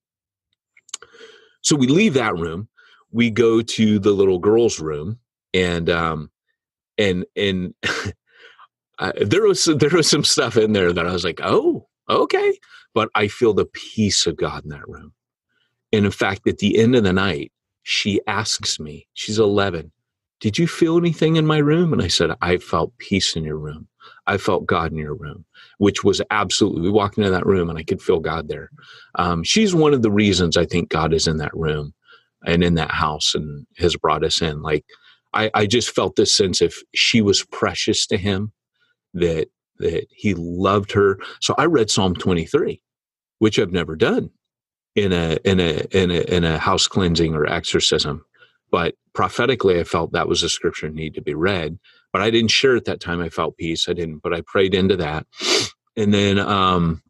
So we leave that room. We go to the little girl's room, and there was some stuff in there that I was like, oh, okay. But I feel the peace of God in that room. And in fact, at the end of the night, she asks me, she's 11, did you feel anything in my room? And I said, I felt peace in your room. I felt God in your room, which was absolutely, we walked into that room and I could feel God there. She's one of the reasons I think God is in that room and in that house and has brought us in. Like, I just felt this sense of she was precious to him, that he loved her. So I read Psalm 23, which I've never done in a house cleansing or exorcism, but prophetically I felt that was a scripture that needed to be read. But I didn't share at that time. I felt peace. I didn't, but I prayed into that. And then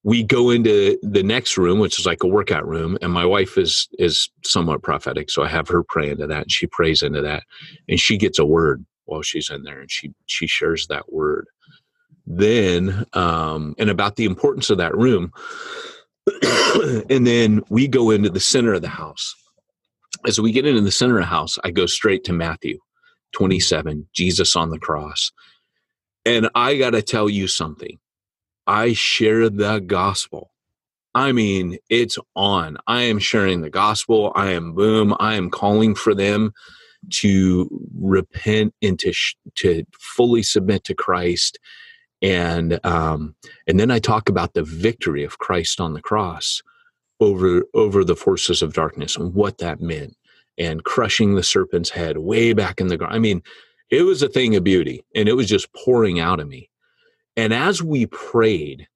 we go into the next room, which is like a workout room, and my wife is somewhat prophetic, so I have her pray into that, and she prays into that, and she gets a word while she's in there, and she shares that word. Then, and about the importance of that room, and then we go into the center of the house. As we get into the center of the house, I go straight to Matthew 27, Jesus on the cross. And I got to tell you something. I share the gospel. I mean, it's on. I am sharing the gospel. I am calling for them to repent and to fully submit to Christ. And then I talk about the victory of Christ on the cross over the forces of darkness and what that meant, and crushing the serpent's head way back in the ground. I mean, it was a thing of beauty, and it was just pouring out of me. And as we prayed,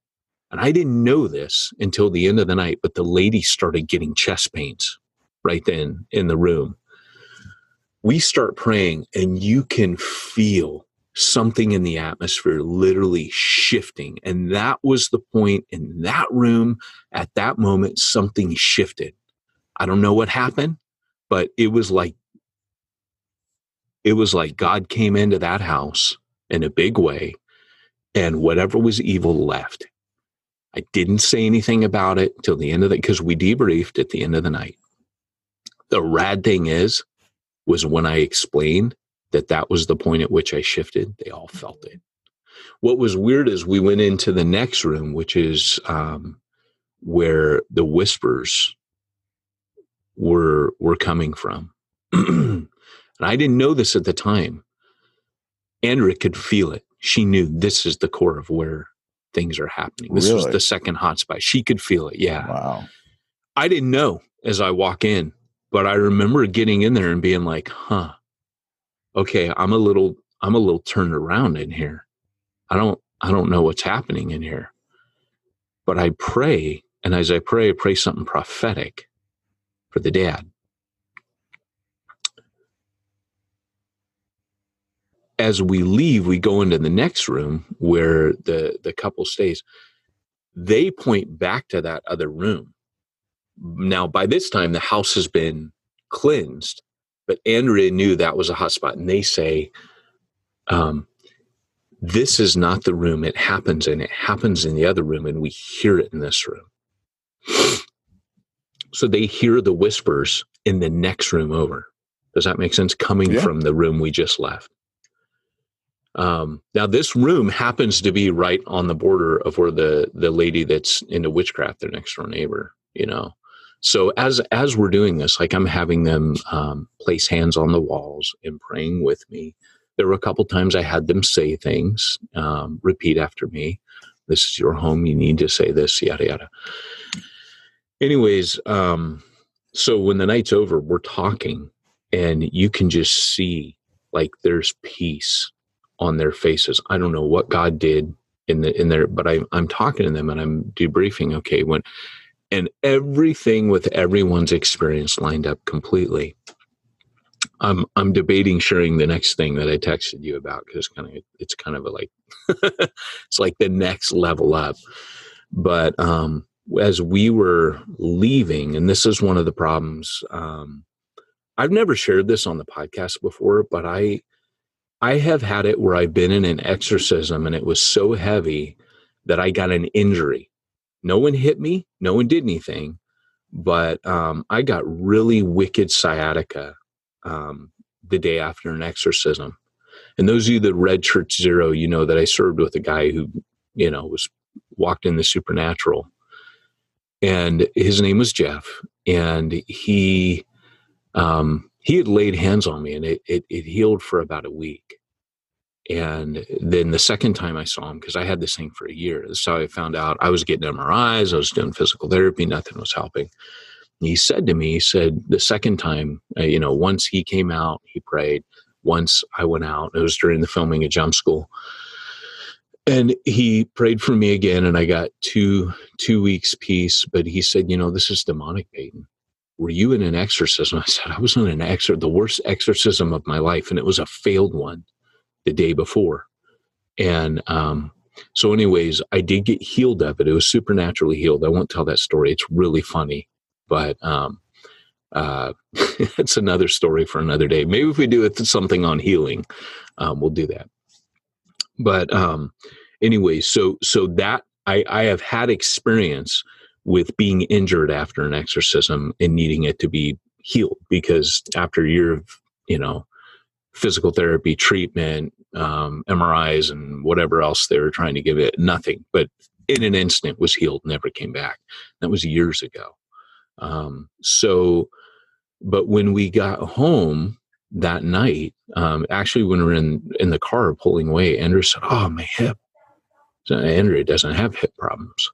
and I didn't know this until the end of the night, but the lady started getting chest pains right then in the room. We start praying, and you can feel something in the atmosphere literally shifting. And that was the point in that room. At that moment, something shifted. I don't know what happened, but it was like God came into that house in a big way, and whatever was evil left. I didn't say anything about it till the end of because we debriefed at the end of the night. The rad thing was when I explained that was the point at which I shifted, they all felt it. What was weird is we went into the next room, which is where the whispers were coming from. And I didn't know this at the time. Andrea could feel it. She knew this is the core of where things are happening. This was the second hotspot. She could feel it. Yeah. Wow. I didn't know as I walk in, but I remember getting in there and being like, huh, okay, I'm a little turned around in here. I don't know what's happening in here. But I pray, and as I pray something prophetic for the dad. As we leave, we go into the next room where the couple stays. They point back to that other room. Now, by this time, the house has been cleansed, but Andrea knew that was a hot spot. And they say, this is not the room it happens in. It happens in the other room, and we hear it in this room. So they hear the whispers in the next room over. Does that make sense? Coming from the room we just left. Now this room happens to be right on the border of where the lady that's into witchcraft, their next door neighbor, So as we're doing this, like I'm having them place hands on the walls and praying with me. There were a couple times I had them say things, repeat after me. This is your home. You need to say this, yada, yada. Anyways, so when the night's over, we're talking and you can just see like there's peace on their faces. I don't know what God did in there, but I'm talking to them and I'm debriefing. Okay. And everything with everyone's experience lined up completely. I'm debating sharing the next thing that I texted you about because it's kind of a like, it's like the next level up. But, as we were leaving, and this is one of the problems, I've never shared this on the podcast before, but I have had it where I've been in an exorcism and it was so heavy that I got an injury. No one hit me. No one did anything, but I got really wicked sciatica the day after an exorcism. And those of you that read Church Zero, you know that I served with a guy who, was walked in the supernatural. And his name was Jeff, and he had laid hands on me, and it healed for about a week. And then the second time I saw him, because I had this thing for a year, that's how I found out. I was getting MRIs, I was doing physical therapy, nothing was helping. And he said to me, the second time, once he came out, he prayed. Once I went out, it was during the filming of Jump School. And he prayed for me again, and I got two weeks peace. But he said, this is demonic, Peyton. Were you in an exorcism? I said, I was in the worst exorcism of my life, and it was a failed one the day before. And so anyways, I did get healed of it. It was supernaturally healed. I won't tell that story. It's really funny. But it's another story for another day. Maybe if we do something on healing, we'll do that. But anyway, so that I have had experience with being injured after an exorcism and needing it to be healed, because after a year of, physical therapy, treatment, MRIs and whatever else they were trying to give it, nothing, but in an instant was healed, never came back. That was years ago. But when we got home that night, actually when we were in the car pulling away, Andrew said, "Oh, my hip." So Andrea doesn't have hip problems.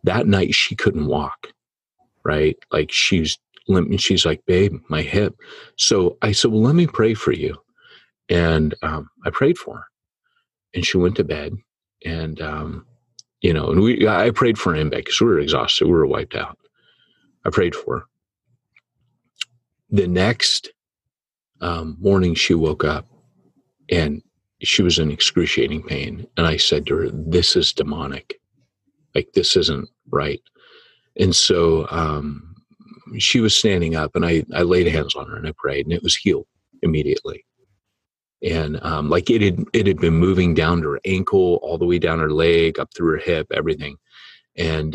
That night she couldn't walk, right? Like she's limp, and she's like, "Babe, my hip." So I said, "Well, let me pray for you." And I prayed for her, and she went to bed. And I prayed for her in bed because we were exhausted, we were wiped out. I prayed for her. The next morning, she woke up, and she was in excruciating pain. And I said to her, "This is demonic. Like, this isn't right." And so she was standing up, and I laid hands on her and I prayed, and it was healed immediately. And like it had been moving down to her ankle, all the way down her leg, up through her hip, everything. And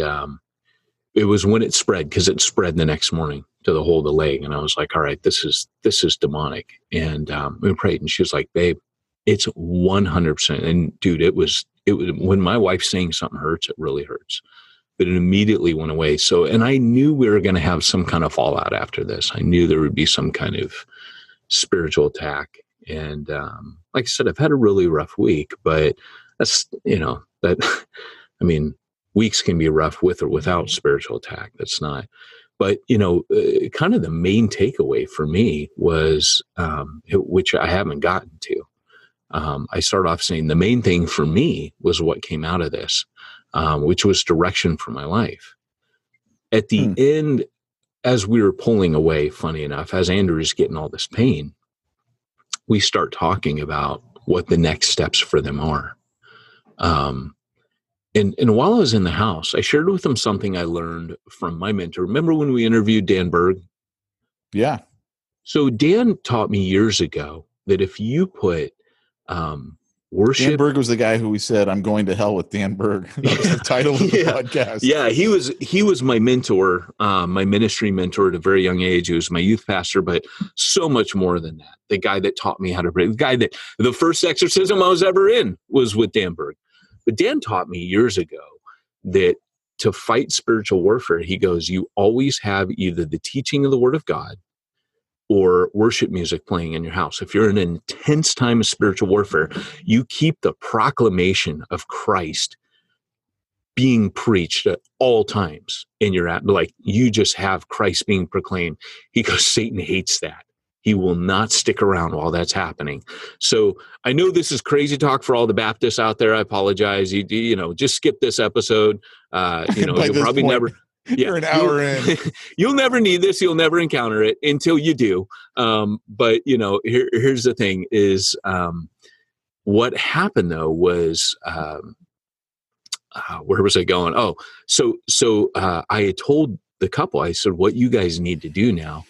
it was when it spread, because it spread the next morning to the whole of the leg. And I was like, all right, this is demonic. And we prayed, and she was like, "Babe, it's 100%. And dude, it was when my wife's saying something hurts, it really hurts. But it immediately went away. So, and I knew we were going to have some kind of fallout after this. I knew there would be some kind of spiritual attack. And like I said, I've had a really rough week, but that's, weeks can be rough with or without spiritual attack. That's not. But, kind of the main takeaway for me was, which I haven't gotten to. I start off saying the main thing for me was what came out of this, which was direction for my life. At the end, as we were pulling away, funny enough, as Andrew's getting all this pain, we start talking about what the next steps for them are. And while I was in the house, I shared with them something I learned from my mentor. Remember when we interviewed Dan Berg? worship. Berg was the guy who we said, "I'm going to hell with Dan Berg." That was the title of the podcast. Yeah, he was my mentor, my ministry mentor at a very young age. He was my youth pastor, but so much more than that. The guy that taught me how to pray. The guy that the first exorcism I was ever in was with Dan Berg. But Dan taught me years ago that to fight spiritual warfare, he goes, you always have either the teaching of the Word of God or worship music playing in your house. If you're in an intense time of spiritual warfare, you keep the proclamation of Christ being preached at all times in your app. Like, you just have Christ being proclaimed. He goes, Satan hates that. He will not stick around while that's happening. So I know this is crazy talk for all the Baptists out there. I apologize. You know, just skip this episode. You know, you'll probably never. Yeah, you're an hour in. You'll never need this. You'll never encounter it until you do. But you know, here's the thing: is what happened though was where was I going? Oh, so I had told the couple. I said, what you guys need to do now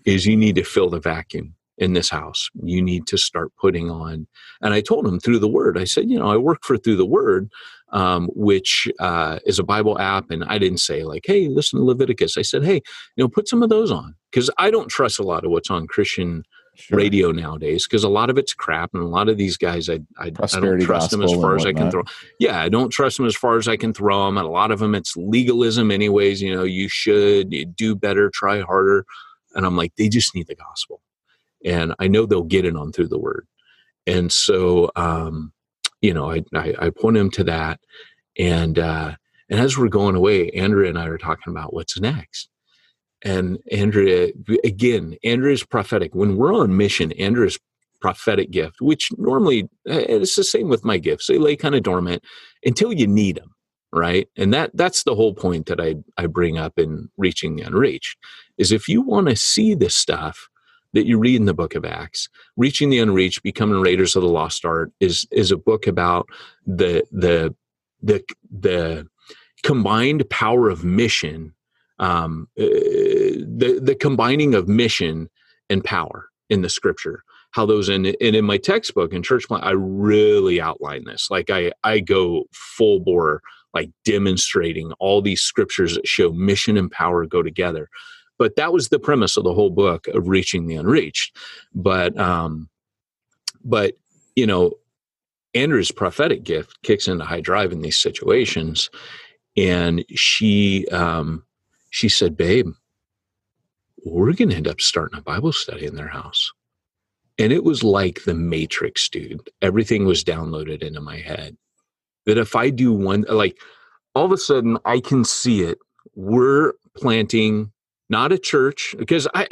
is you need to fill the vacuum in this house. You need to start putting on. And I told them through the Word. I said, you know, I work for Through the Word, which is a Bible app. And I didn't say like, hey, listen to Leviticus. I said, hey, you know, put some of those on, because I don't trust a lot of what's on Christian radio nowadays, because a lot of it's crap, and a lot of these guys I don't trust them as far as I can throw. Yeah, I don't trust them as far as I can throw them. And a lot of them, it's legalism anyways. You know, you do better, try harder. And I'm like, they just need the gospel. And I know they'll get it on Through the Word. And so, you know, I point him to that. And as we're going away, Andrea and I are talking about what's next. And Andrea's prophetic. When we're on mission, Andrea's prophetic gift, which normally it's the same with my gifts. They lay kind of dormant until you need them. Right. And that's the whole point that I bring up in Reaching the Unreached, is if you want to see this stuff that you read in the book of Acts, Reaching the Unreached, Becoming Raiders of the Lost Art is a book about the combined power of mission, the combining of mission and power in the scripture. How those in my textbook in church plan, I really outline this. Like I go full bore, like demonstrating all these scriptures that show mission and power go together. But that was the premise of the whole book of Reaching the Unreached. But you know, Andrew's prophetic gift kicks into high drive in these situations, and she said, "Babe, we're going to end up starting a Bible study in their house." And it was like the Matrix, dude. Everything was downloaded into my head. That if I do one, like all of a sudden I can see it. We're planting not a church, because I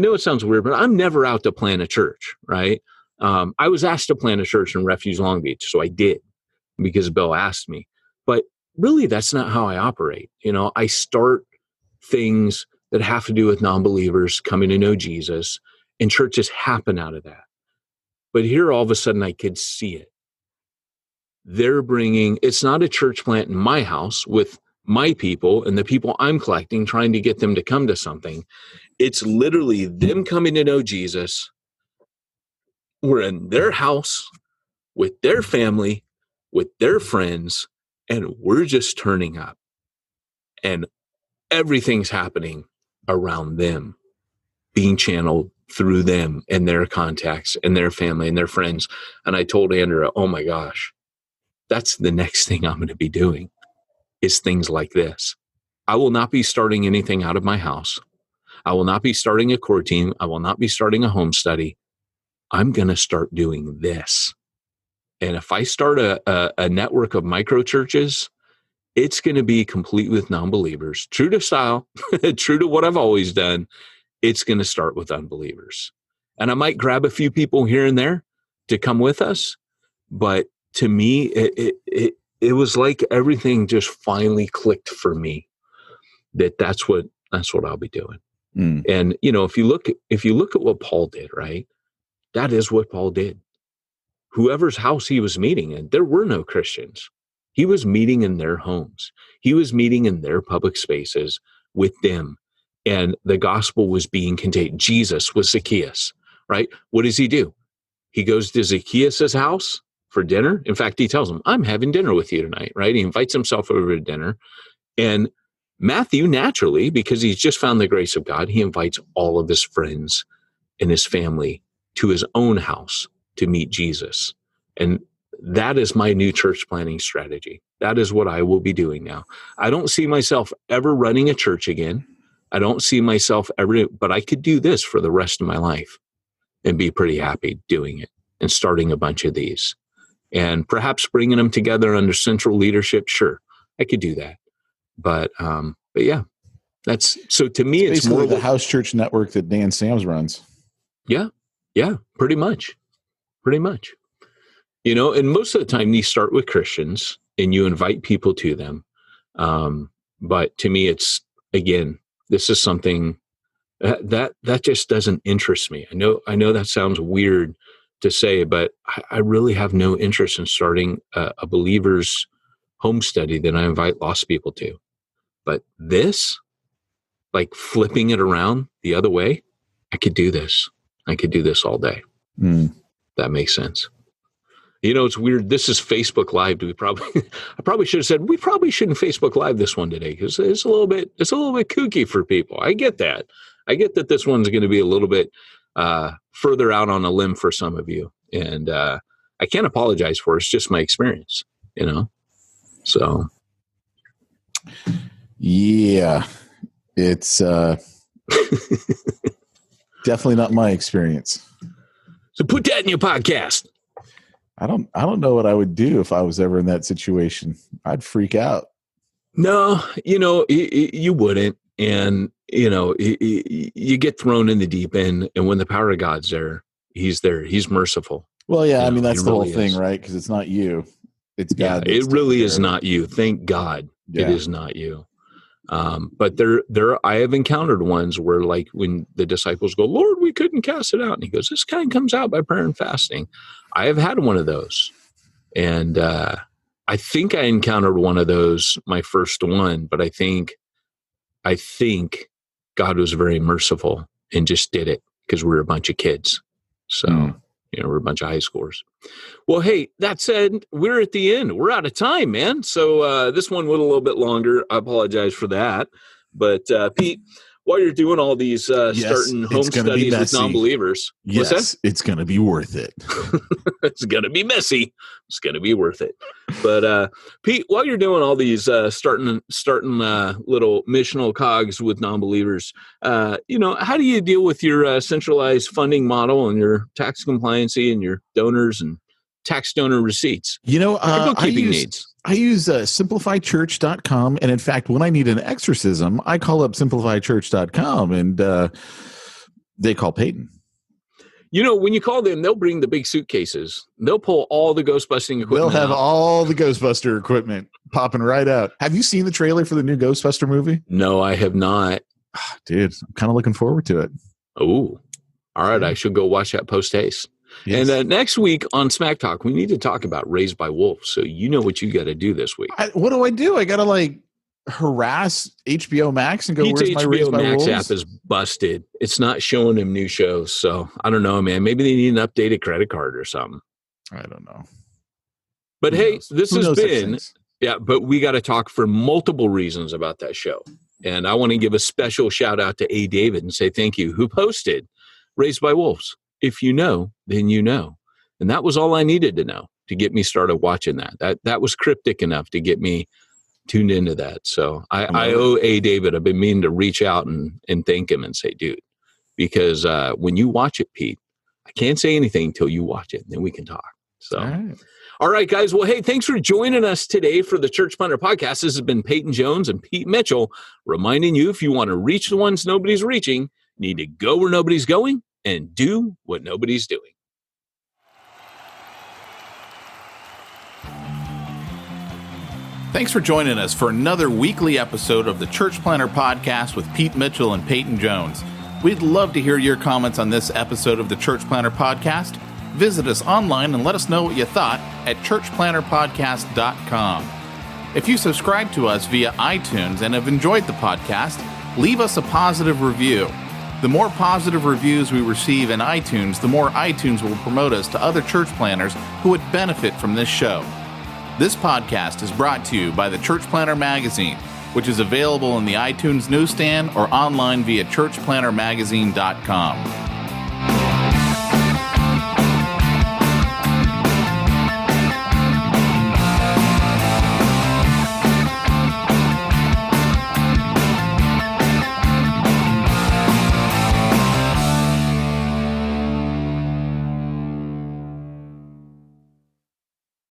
know it sounds weird, but I'm never out to plant a church, right? I was asked to plant a church in Refuge Long Beach, so I did, because Bill asked me. But really, that's not how I operate. You know, I start things that have to do with non-believers coming to know Jesus, and churches happen out of that. But here, all of a sudden, I could see it. They're bringing, it's not a church plant in my house with my people and the people I'm collecting, trying to get them to come to something. It's literally them coming to know Jesus. We're in their house with their family, with their friends, and we're just turning up. And everything's happening around them, being channeled through them and their contacts and their family and their friends. And I told Andrea, oh my gosh, that's the next thing I'm going to be doing, is things like this. I will not be starting anything out of my house. I will not be starting a core team. I will not be starting a home study. I'm going to start doing this. And if I start a network of micro churches, it's going to be complete with non-believers, true to style, true to what I've always done. It's going to start with unbelievers. And I might grab a few people here and there to come with us. But to me, it was like everything just finally clicked for me that's what I'll be doing. Mm. And, you know, if you look at what Paul did, right, that is what Paul did. Whoever's house he was meeting in, there were no Christians. He was meeting in their homes. He was meeting in their public spaces with them. And the gospel was being contained. Jesus was Zacchaeus, right? What does he do? He goes to Zacchaeus' house for dinner. In fact, he tells him, I'm having dinner with you tonight, right? He invites himself over to dinner. And Matthew, naturally, because he's just found the grace of God, he invites all of his friends and his family to his own house to meet Jesus. And that is my new church planning strategy. That is what I will be doing now. I don't see myself ever running a church again. I don't see myself ever, but I could do this for the rest of my life and be pretty happy doing it and starting a bunch of these and perhaps bringing them together under central leadership. Sure, I could do that. But yeah, that's, so to me, it's basically more the house church network that Dan Sams runs. Yeah, pretty much. You know, and most of the time you start with Christians and you invite people to them. But to me, it's, again, this is something that just doesn't interest me. I know that sounds weird to say, but I really have no interest in starting a believer's home study that I invite lost people to. But this, like flipping it around the other way, I could do this. I could do this all day. That makes sense. You know, it's weird. This is Facebook Live. I probably should have said, we probably shouldn't Facebook Live this one today because it's a little bit kooky for people. I get that. I get that this one's going to be a little bit further out on a limb for some of you. And I can't apologize for it. It's just my experience, you know? So. Yeah, it's definitely not my experience. So put that in your podcast. I don't know what I would do if I was ever in that situation. I'd freak out. No, you know, you wouldn't. And, you know, you get thrown in the deep end. And when the power of God's there. He's merciful. Well, yeah, I mean, that's the really whole thing, is. right? Because it's not you. It's God. Yeah, it really is not you. Thank God it is not you. But I have encountered ones where, like, when the disciples go, Lord, we couldn't cast it out. And he goes, this kind comes out by prayer and fasting. I have had one of those. And I think I encountered one of those, my first one, but I think God was very merciful and just did it because we were a bunch of kids. So, you know, we're a bunch of high schoolers. Well, hey, that said, we're at the end. We're out of time, man. So this one went a little bit longer. I apologize for that. But Pete, while you're doing all these starting home studies with non-believers, yes, it's going to be worth it. It's going to be messy. It's going to be worth it. But Pete, while you're doing all these starting little missional cogs with non-believers, you know, how do you deal with your centralized funding model and your tax compliancy and your donors and tax donor receipts? You know, bookkeeping needs. I use simplifychurch.com. And in fact, when I need an exorcism, I call up simplifychurch.com and they call Peyton. You know, when you call them, they'll bring the big suitcases. They'll pull all the ghost-busting equipment. They'll have out. all the Ghostbuster equipment popping right out. Have you seen the trailer for the new Ghostbuster movie? No, I have not. Dude, I'm kind of looking forward to it. Oh, all right. I should go watch that post-haste. Yes. And next week on Smack Talk, we need to talk about Raised by Wolves. So you know what you got to do this week. What do? I got to like harass HBO Max and go, Pete's where's my Raised by Max Wolves? app is busted. It's not showing him new shows. So I don't know, man. Maybe they need an updated credit card or something. I don't know. But hey, this has been, but we got to talk for multiple reasons about that show. And I want to give a special shout out to A. David and say thank you, who posted Raised by Wolves. If you know, then you know. And that was all I needed to know to get me started watching that. That was cryptic enough to get me tuned into that. So I owe A. David. I've been meaning to reach out and thank him and say, dude, because when you watch it, Pete, I can't say anything until you watch it. And then we can talk. So, all right, guys. Well, hey, thanks for joining us today for the Church Planter Podcast. This has been Peyton Jones and Pete Mitchell reminding you, if you want to reach the ones nobody's reaching, you need to go where nobody's going and do what nobody's doing. Thanks for joining us for another weekly episode of the Church Planter Podcast with Pete Mitchell and Peyton Jones. We'd love to hear your comments on this episode of the Church Planter Podcast. Visit us online and let us know what you thought at churchplanterpodcast.com. If you subscribe to us via iTunes and have enjoyed the podcast, leave us a positive review. The more positive reviews we receive in iTunes, the more iTunes will promote us to other church planners who would benefit from this show. This podcast is brought to you by the Church Planner Magazine, which is available in the iTunes newsstand or online via churchplannermagazine.com.